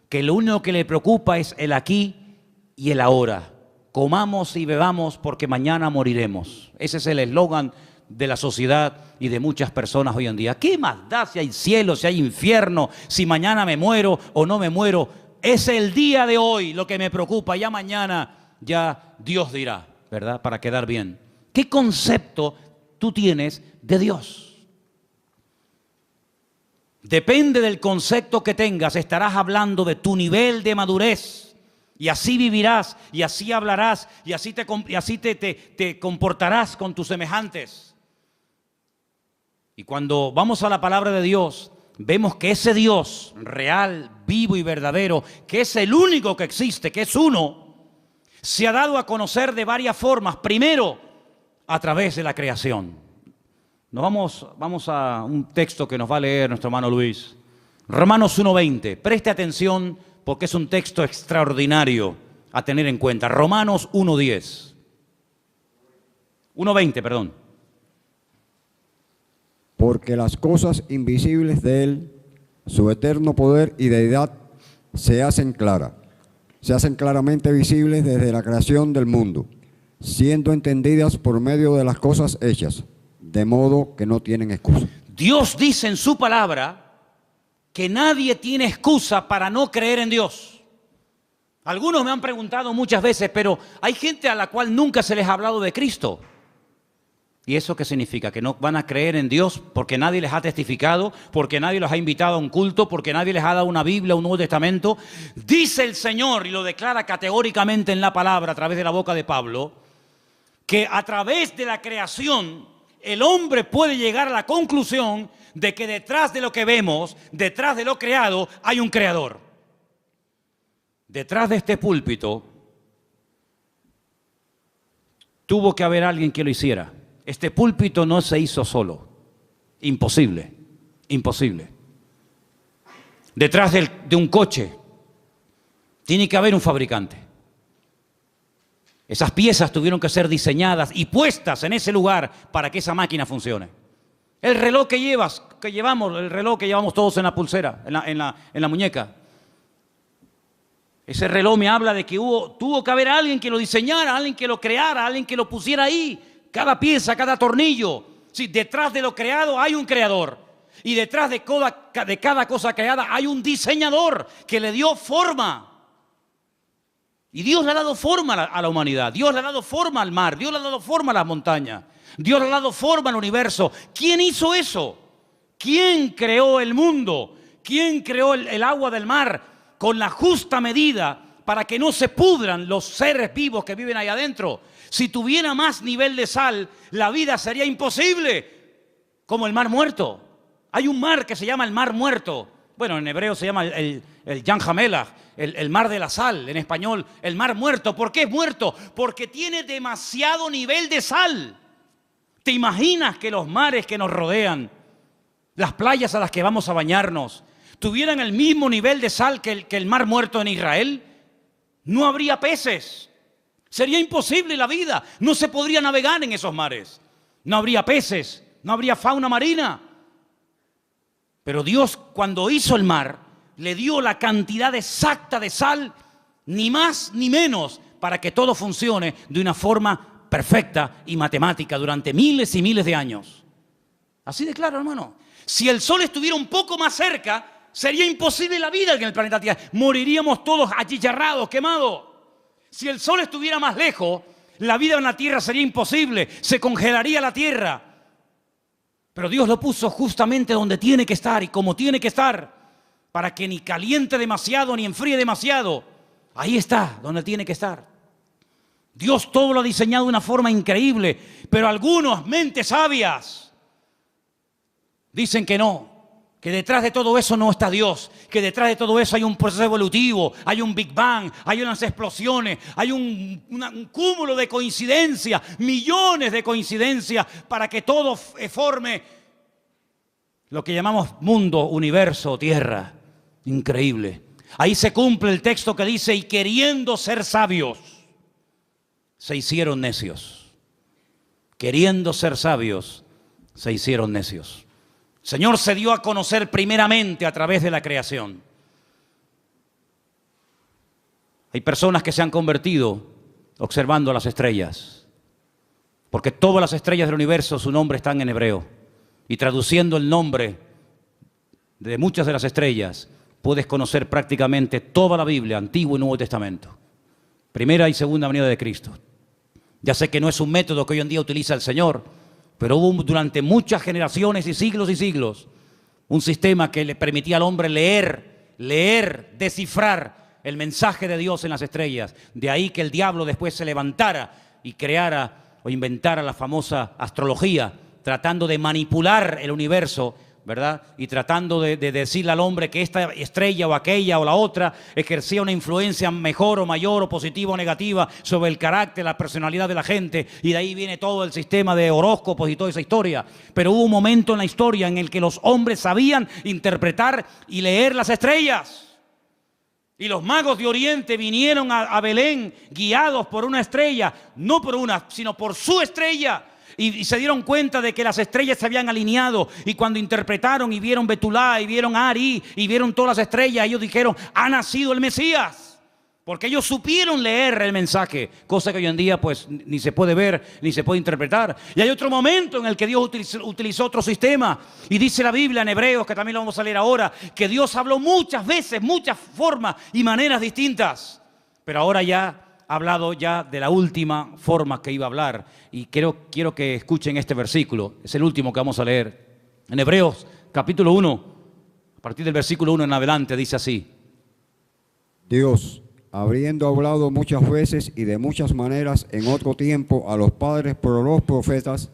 que lo único que le preocupa es el aquí y el ahora. Comamos y bebamos porque mañana moriremos. Ese es el eslogan de la sociedad y de muchas personas hoy en día. ¿Qué más da si hay cielo, si hay infierno, si mañana me muero o no me muero? Es el día de hoy lo que me preocupa. Ya mañana ya Dios dirá, ¿verdad? Para quedar bien. ¿Qué concepto tú tienes de Dios? Depende del concepto que tengas, estarás hablando de tu nivel de madurez. Y así vivirás, y así hablarás, y así te comportarás con tus semejantes. Y cuando vamos a la palabra de Dios, vemos que ese Dios real, vivo y verdadero, que es el único que existe, que es uno, se ha dado a conocer de varias formas. Primero, a través de la creación. Vamos a un texto que nos va a leer nuestro hermano Luis. Romanos 1:20. Preste atención porque es un texto extraordinario a tener en cuenta. Romanos 1:10. 1:20, perdón. Porque las cosas invisibles de Él, su eterno poder y deidad, se hacen claramente visibles desde la creación del mundo, siendo entendidas por medio de las cosas hechas, de modo que no tienen excusa. Dios dice en su palabra que nadie tiene excusa para no creer en Dios. Algunos me han preguntado muchas veces, pero hay gente a la cual nunca se les ha hablado de Cristo. ¿Y eso qué significa? ¿Que no van a creer en Dios porque nadie les ha testificado, porque nadie los ha invitado a un culto, porque nadie les ha dado una Biblia, un Nuevo Testamento? Dice el Señor, y lo declara categóricamente en la palabra a través de la boca de Pablo, que a través de la creación el hombre puede llegar a la conclusión de que detrás de lo que vemos, detrás de lo creado, hay un creador. Detrás de este púlpito tuvo que haber alguien que lo hiciera. Este púlpito no se hizo solo. Imposible, imposible. Detrás de un coche tiene que haber un fabricante. Esas piezas tuvieron que ser diseñadas y puestas en ese lugar para que esa máquina funcione. El reloj que llevamos todos en la pulsera, en la muñeca. Ese reloj me habla de que tuvo que haber alguien que lo diseñara, alguien que lo creara, alguien que lo pusiera ahí. Cada pieza, cada tornillo. Sí, detrás de lo creado hay un creador. Y detrás de cada cosa creada hay un diseñador que le dio forma. Y Dios le ha dado forma a la humanidad. Dios le ha dado forma al mar. Dios le ha dado forma a las montañas. Dios le ha dado forma al universo. ¿Quién hizo eso? ¿Quién creó el mundo? ¿Quién creó el agua del mar con la justa medida para que no se pudran los seres vivos que viven ahí adentro? Si tuviera más nivel de sal, la vida sería imposible, como el mar muerto. Hay un mar que se llama el mar muerto. Bueno, en hebreo se llama el Yam HaMelach, el mar de la sal. En español, el mar muerto. ¿Por qué es muerto? Porque tiene demasiado nivel de sal. ¿Te imaginas que los mares que nos rodean, las playas a las que vamos a bañarnos, tuvieran el mismo nivel de sal que el mar muerto en Israel? No habría peces. Sería imposible la vida. No se podría navegar en esos mares. no habría peces, no habría fauna marina. Pero Dios, cuando hizo el mar, le dio la cantidad exacta de sal, ni más ni menos, para que todo funcione de una forma perfecta y matemática durante miles y miles de años. Así de claro, hermano. Si el sol estuviera un poco más cerca, sería imposible la vida en el planeta Tierra. Moriríamos todos achicharrados, quemados. Si el sol estuviera más lejos, la vida en la Tierra sería imposible. Se congelaría la Tierra. Pero Dios lo puso justamente donde tiene que estar y como tiene que estar, para que ni caliente demasiado ni enfríe demasiado. Ahí está, donde tiene que estar. Dios todo lo ha diseñado de una forma increíble, pero algunos, mentes sabias, dicen que no, que detrás de todo eso no está Dios, que detrás de todo eso hay un proceso evolutivo, hay un Big Bang, hay unas explosiones, hay un cúmulo de coincidencias, millones de coincidencias para que todo forme lo que llamamos mundo, universo, tierra. Increíble. Ahí se cumple el texto que dice, y queriendo ser sabios, se hicieron necios. Queriendo ser sabios, se hicieron necios. El Señor se dio a conocer primeramente a través de la creación. Hay personas que se han convertido observando las estrellas, porque todas las estrellas del universo, su nombre están en hebreo. Y traduciendo el nombre de muchas de las estrellas, puedes conocer prácticamente toda la Biblia, Antiguo y Nuevo Testamento. Primera y segunda venida de Cristo. Ya sé que no es un método que hoy en día utiliza el Señor, pero hubo durante muchas generaciones y siglos, un sistema que le permitía al hombre leer, descifrar el mensaje de Dios en las estrellas. De ahí que el diablo después se levantara y creara o inventara la famosa astrología, tratando de manipular el universo, ¿verdad? Y tratando de decirle al hombre que esta estrella o aquella o la otra ejercía una influencia mejor o mayor o positiva o negativa sobre el carácter, la personalidad de la gente. Y de ahí viene todo el sistema de horóscopos y toda esa historia. Pero hubo un momento en la historia en el que los hombres sabían interpretar y leer las estrellas. Y los magos de Oriente vinieron a Belén guiados por una estrella, no por una, sino por su estrella. Y se dieron cuenta de que las estrellas se habían alineado. Y cuando interpretaron y vieron Betulá y vieron Ari y vieron todas las estrellas, ellos dijeron, ha nacido el Mesías. Porque ellos supieron leer el mensaje, cosa que hoy en día pues ni se puede ver ni se puede interpretar. Y hay otro momento en el que Dios utilizó otro sistema. Y dice la Biblia en Hebreos, que también lo vamos a leer ahora, que Dios habló muchas veces, muchas formas y maneras distintas. Pero ahora ya ha hablado ya de la última forma que iba a hablar. Y quiero que escuchen este versículo. Es el último que vamos a leer. En Hebreos capítulo 1, a partir del versículo 1 en adelante, dice así. Dios, habiendo hablado muchas veces y de muchas maneras en otro tiempo a los padres por los profetas,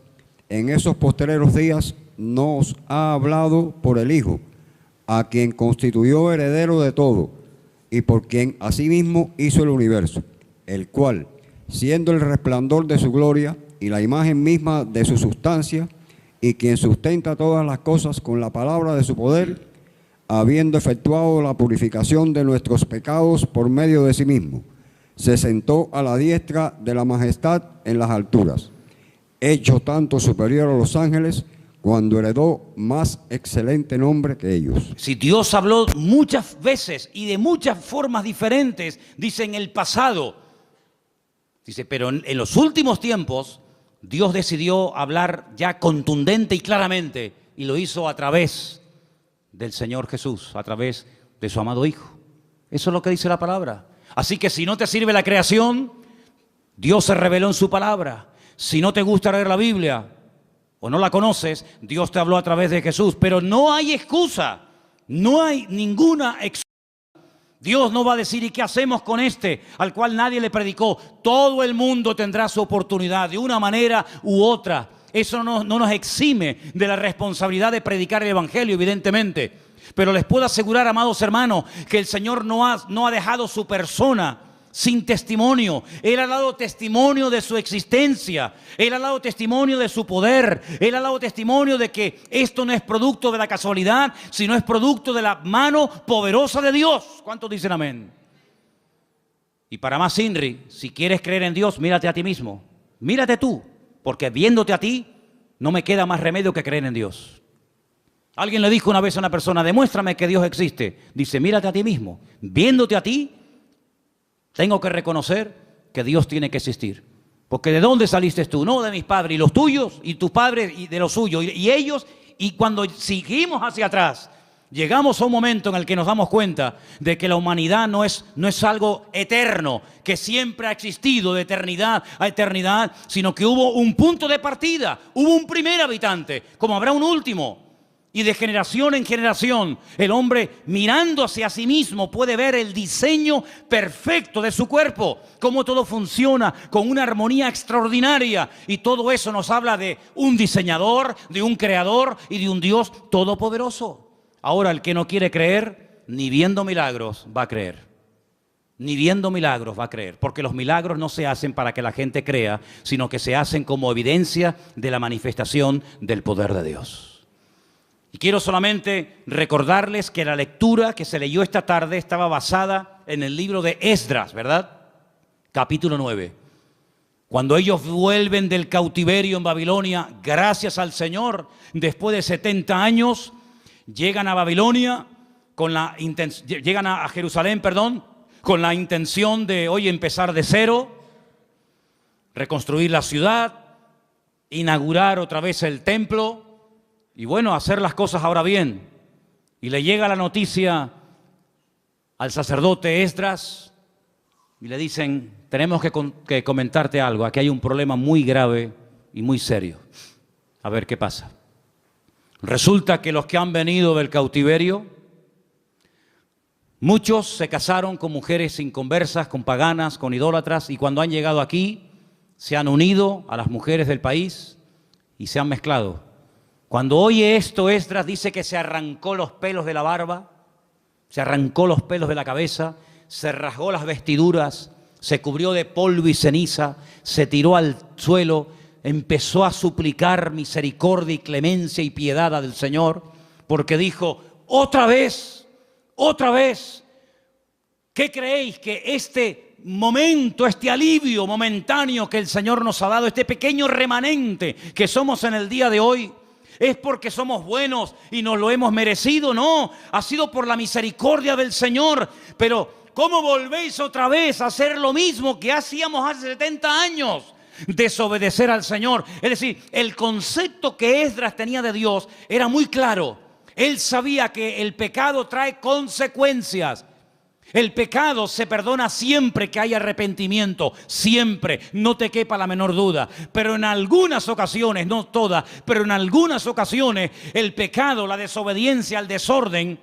en esos postreros días nos ha hablado por el Hijo, a quien constituyó heredero de todo, y por quien asimismo hizo el universo, el cual, siendo el resplandor de su gloria y la imagen misma de su sustancia, y quien sustenta todas las cosas con la palabra de su poder, habiendo efectuado la purificación de nuestros pecados por medio de sí mismo, se sentó a la diestra de la majestad en las alturas, hecho tanto superior a los ángeles, cuando heredó más excelente nombre que ellos. Si Dios habló muchas veces y de muchas formas diferentes, dice en el pasado, dice, pero en los últimos tiempos Dios decidió hablar ya contundente y claramente, y lo hizo a través del Señor Jesús, a través de su amado Hijo. Eso es lo que dice la palabra. Así que si no te sirve la creación, Dios se reveló en su palabra. Si no te gusta leer la Biblia o no la conoces, Dios te habló a través de Jesús. Pero no hay excusa, no hay ninguna excusa. Dios no va a decir, ¿y qué hacemos con este al cual nadie le predicó? Todo el mundo tendrá su oportunidad de una manera u otra. Eso no nos exime de la responsabilidad de predicar el Evangelio, evidentemente. Pero les puedo asegurar, amados hermanos, que el Señor no ha dejado su persona sin testimonio. Él ha dado testimonio de su existencia. Él ha dado testimonio de su poder. Él ha dado testimonio de que esto no es producto de la casualidad, sino es producto de la mano poderosa de Dios. ¿Cuántos dicen amén? Y para más, Inri, si quieres creer en Dios, mírate a ti mismo. Mírate tú, porque viéndote a ti, no me queda más remedio que creer en Dios. Alguien le dijo una vez a una persona, demuéstrame que Dios existe. Dice, mírate a ti mismo. Viéndote a ti, tengo que reconocer que Dios tiene que existir. Porque ¿de dónde saliste tú? No, de mis padres, y los tuyos, y tus padres, y de los suyos, y ellos. Y cuando seguimos hacia atrás, llegamos a un momento en el que nos damos cuenta de que la humanidad no es algo eterno, que siempre ha existido de eternidad a eternidad, sino que hubo un punto de partida, hubo un primer habitante, como habrá un último. Y de generación en generación, el hombre mirando hacia sí mismo puede ver el diseño perfecto de su cuerpo, cómo todo funciona con una armonía extraordinaria. Y todo eso nos habla de un diseñador, de un creador y de un Dios todopoderoso. Ahora, el que no quiere creer, ni viendo milagros va a creer. Ni viendo milagros va a creer, porque los milagros no se hacen para que la gente crea, sino que se hacen como evidencia de la manifestación del poder de Dios. Y quiero solamente recordarles que la lectura que se leyó esta tarde estaba basada en el libro de Esdras, ¿verdad? Capítulo 9. Cuando ellos vuelven del cautiverio en Babilonia, gracias al Señor, después de 70 años, llegan a Babilonia, llegan a Jerusalén, con la intención de hoy empezar de cero, reconstruir la ciudad, inaugurar otra vez el templo, y bueno, hacer las cosas ahora bien. Y le llega la noticia al sacerdote Esdras y le dicen, tenemos que comentarte algo, aquí hay un problema muy grave y muy serio. A ver qué pasa. Resulta que los que han venido del cautiverio, muchos se casaron con mujeres inconversas, con paganas, con idólatras, y cuando han llegado aquí, se han unido a las mujeres del país y se han mezclado. Cuando oye esto, Esdras dice que se arrancó los pelos de la barba, se arrancó los pelos de la cabeza, se rasgó las vestiduras, se cubrió de polvo y ceniza, se tiró al suelo, empezó a suplicar misericordia y clemencia y piedad del Señor, porque dijo, otra vez, ¿qué creéis que este momento, este alivio momentáneo que el Señor nos ha dado, este pequeño remanente que somos en el día de hoy, es porque somos buenos y nos lo hemos merecido? No, ha sido por la misericordia del Señor. Pero ¿cómo volvéis otra vez a hacer lo mismo que hacíamos hace 70 años? Desobedecer al Señor. Es decir, el concepto que Esdras tenía de Dios era muy claro. Él sabía que el pecado trae consecuencias. El pecado se perdona siempre que hay arrepentimiento, siempre, no te quepa la menor duda. Pero en algunas ocasiones, no todas, pero en algunas ocasiones el pecado, la desobediencia, el desorden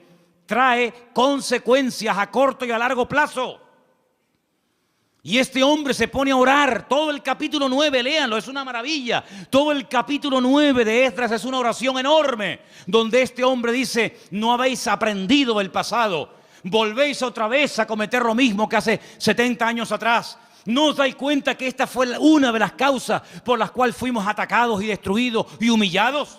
trae consecuencias a corto y a largo plazo. Y este hombre se pone a orar, todo el capítulo 9, léanlo, es una maravilla. Todo el capítulo 9 de Esdras es una oración enorme, donde este hombre dice, no habéis aprendido del pasado. Volvéis otra vez a cometer lo mismo que hace 70 años atrás. ¿No os dais cuenta que esta fue una de las causas por las cuales fuimos atacados y destruidos y humillados?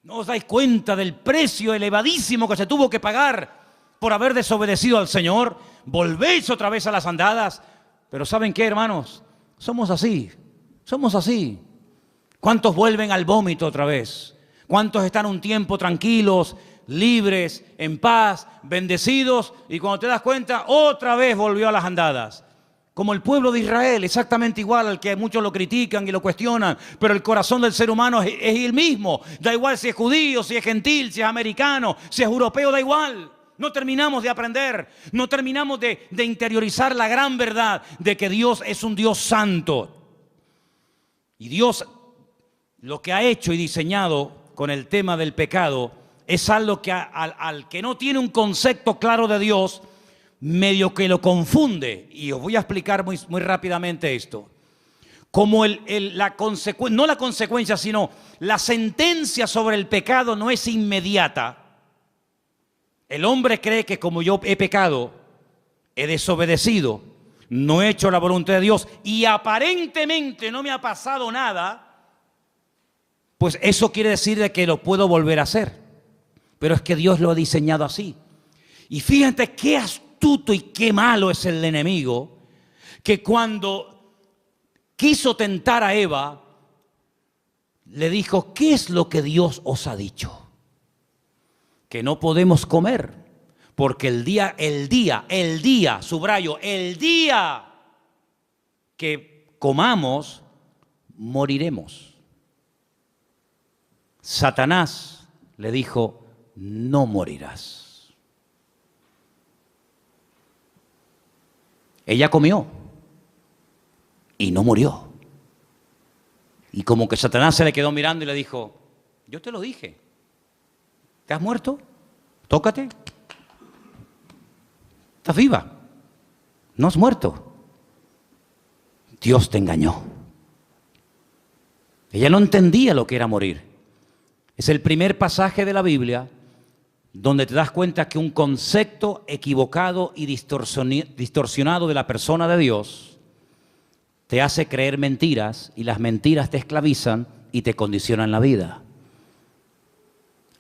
¿No os dais cuenta del precio elevadísimo que se tuvo que pagar por haber desobedecido al Señor? Volvéis otra vez a las andadas. Pero ¿saben qué, hermanos? Somos así. ¿Cuántos vuelven al vómito otra vez? ¿Cuántos están un tiempo tranquilos, libres, en paz, bendecidos, y cuando te das cuenta, otra vez volvió a las andadas? Como el pueblo de Israel, exactamente igual, al que muchos lo critican y lo cuestionan, pero el corazón del ser humano es el mismo. Da igual si es judío, si es gentil, si es americano, si es europeo, da igual. No terminamos de aprender, no terminamos de interiorizar la gran verdad de que Dios es un Dios santo. Y Dios lo que ha hecho y diseñado con el tema del pecado es algo que al que no tiene un concepto claro de Dios, medio que lo confunde. Y os voy a explicar muy rápidamente esto. Como no la consecuencia, sino la sentencia sobre el pecado no es inmediata. El hombre cree que como yo he pecado, he desobedecido, no he hecho la voluntad de Dios y aparentemente no me ha pasado nada, pues eso quiere decir de que lo puedo volver a hacer. Pero es que Dios lo ha diseñado así. Y fíjate qué astuto y qué malo es el enemigo, que cuando quiso tentar a Eva, le dijo, ¿qué es lo que Dios os ha dicho? Que no podemos comer, porque el día, subrayo, el día que comamos, moriremos. Satanás le dijo, no morirás. Ella comió y no murió. Y como que Satanás se le quedó mirando y le dijo, yo te lo dije, ¿te has muerto? Tócate. Estás viva, no has muerto. Dios te engañó. Ella no entendía lo que era morir. Es el primer pasaje de la Biblia donde te das cuenta que un concepto equivocado y distorsionado de la persona de Dios te hace creer mentiras, y las mentiras te esclavizan y te condicionan la vida.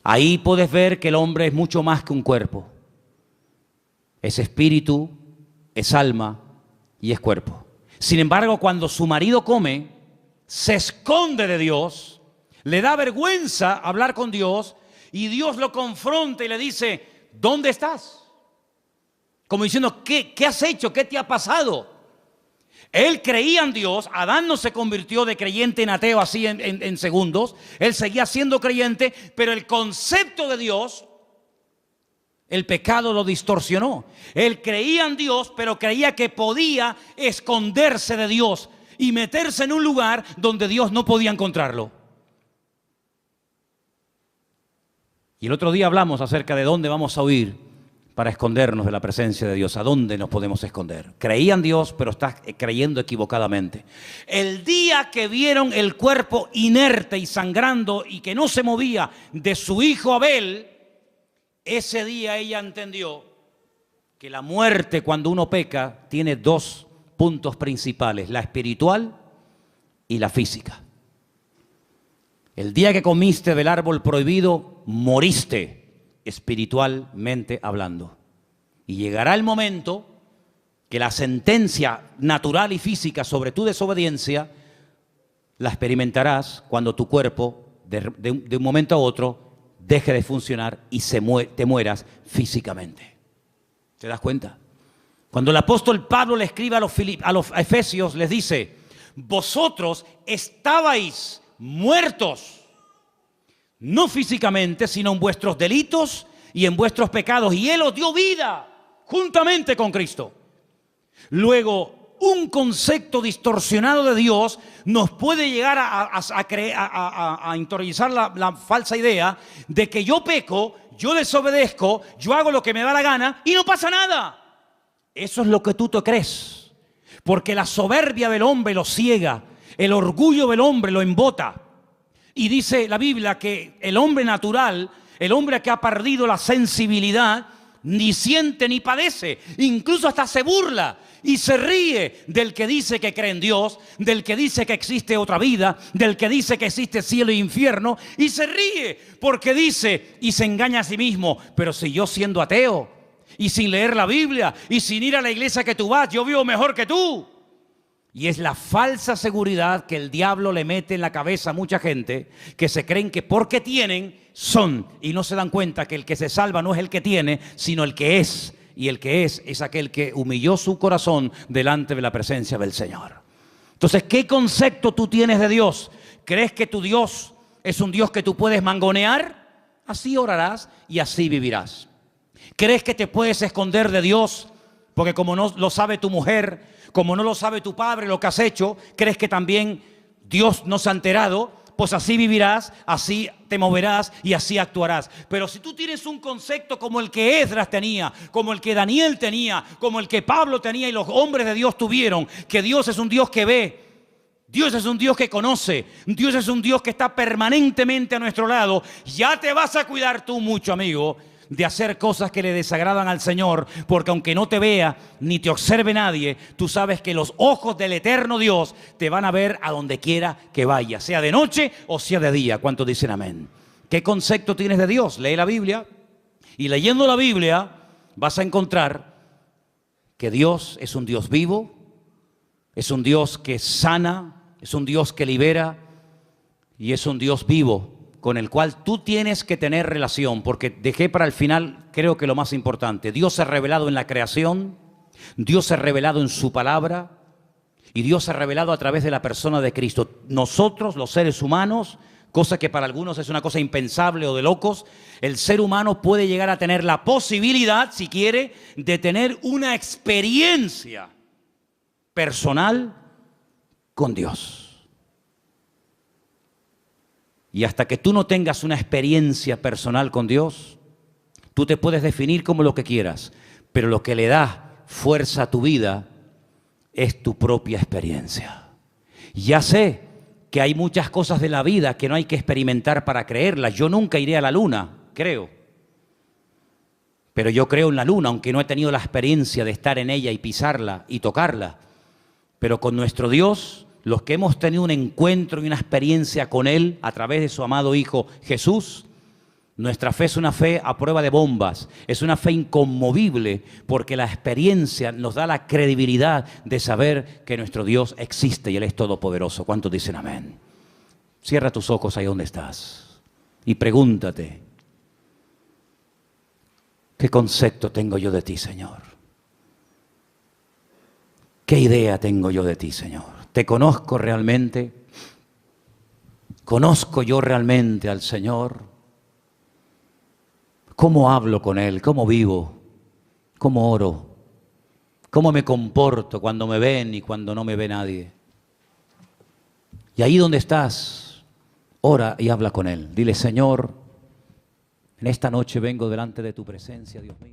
Ahí puedes ver que el hombre es mucho más que un cuerpo. Es espíritu, es alma y es cuerpo. Sin embargo, cuando su marido come, se esconde de Dios, le da vergüenza hablar con Dios, y Dios lo confronta y le dice, ¿dónde estás? Como diciendo, ¿qué has hecho? ¿Qué te ha pasado? Él creía en Dios. Adán no se convirtió de creyente en ateo así en segundos. Él seguía siendo creyente, pero el concepto de Dios, el pecado lo distorsionó. Él creía en Dios, pero creía que podía esconderse de Dios y meterse en un lugar donde Dios no podía encontrarlo. Y el otro día hablamos acerca de dónde vamos a huir para escondernos de la presencia de Dios. ¿A dónde nos podemos esconder? Creía en Dios, pero estás creyendo equivocadamente. El día que vieron el cuerpo inerte y sangrando y que no se movía de su hijo Abel, ese día ella entendió que la muerte, cuando uno peca, tiene dos puntos principales: la espiritual y la física. El día que comiste del árbol prohibido, moriste espiritualmente hablando. Y llegará el momento que la sentencia natural y física sobre tu desobediencia la experimentarás cuando tu cuerpo de un momento a otro deje de funcionar y te mueras físicamente. ¿Te das cuenta? Cuando el apóstol Pablo le escribe a los efesios, les dice, vosotros estabais muertos, no físicamente, sino en vuestros delitos y en vuestros pecados, y Él os dio vida juntamente con Cristo. Luego, un concepto distorsionado de Dios nos puede llegar a interiorizar la falsa idea de que yo peco, yo desobedezco, yo hago lo que me da la gana y no pasa nada. Eso es lo que tú te crees, porque la soberbia del hombre lo ciega, el orgullo del hombre lo embota. Y dice la Biblia que el hombre natural, el hombre que ha perdido la sensibilidad, ni siente ni padece, incluso hasta se burla y se ríe del que dice que cree en Dios, del que dice que existe otra vida, del que dice que existe cielo e infierno, y se ríe porque dice y se engaña a sí mismo, pero si yo siendo ateo y sin leer la Biblia y sin ir a la iglesia que tú vas, yo vivo mejor que tú. Y es la falsa seguridad que el diablo le mete en la cabeza a mucha gente, que se creen que porque tienen, son, y no se dan cuenta que el que se salva no es el que tiene, sino el que es. Y el que es aquel que humilló su corazón delante de la presencia del Señor. Entonces, ¿qué concepto tú tienes de Dios? ¿Crees que tu Dios es un Dios que tú puedes mangonear? Así orarás y así vivirás. ¿Crees que te puedes esconder de Dios? Porque como no lo sabe tu mujer, como no lo sabe tu padre lo que has hecho, ¿crees que también Dios no se ha enterado? Pues así vivirás, así te moverás y así actuarás. Pero si tú tienes un concepto como el que Esdras tenía, como el que Daniel tenía, como el que Pablo tenía y los hombres de Dios tuvieron, que Dios es un Dios que ve, Dios es un Dios que conoce, Dios es un Dios que está permanentemente a nuestro lado, ya te vas a cuidar tú mucho, amigo, de hacer cosas que le desagradan al Señor, porque aunque no te vea ni te observe nadie, tú sabes que los ojos del eterno Dios te van a ver a donde quiera que vayas, sea de noche o sea de día. ¿Cuántos dicen amén? ¿Qué concepto tienes de Dios? Lee la Biblia, y leyendo la Biblia vas a encontrar que Dios es un Dios vivo, es un Dios que sana, es un Dios que libera, Y es un Dios vivo con el cual tú tienes que tener relación, porque dejé para el final, creo que lo más importante. Dios se ha revelado en la creación, Dios se ha revelado en su palabra y Dios se ha revelado a través de la persona de Cristo. Nosotros, los seres humanos, cosa que para algunos es una cosa impensable o de locos, el ser humano puede llegar a tener la posibilidad, si quiere, de tener una experiencia personal con Dios. Y hasta que tú no tengas una experiencia personal con Dios, tú te puedes definir como lo que quieras, pero lo que le da fuerza a tu vida es tu propia experiencia. Ya sé que hay muchas cosas de la vida que no hay que experimentar para creerlas. Yo nunca iré a la luna, creo. Pero yo creo en la luna, aunque no he tenido la experiencia de estar en ella y pisarla y tocarla. Pero con nuestro Dios, los que hemos tenido un encuentro y una experiencia con Él a través de su amado Hijo Jesús, nuestra fe es una fe a prueba de bombas, es una fe inconmovible, porque la experiencia nos da la credibilidad de saber que nuestro Dios existe y Él es todopoderoso. ¿Cuántos dicen amén? Cierra tus ojos ahí donde estás y pregúntate, ¿qué concepto tengo yo de ti, Señor? ¿Qué idea tengo yo de ti, Señor? ¿Te conozco realmente? ¿Conozco yo realmente al Señor? ¿Cómo hablo con Él? ¿Cómo vivo? ¿Cómo oro? ¿Cómo me comporto cuando me ven y cuando no me ve nadie? Y ahí donde estás, ora y habla con Él. Dile, Señor, en esta noche vengo delante de tu presencia, Dios mío.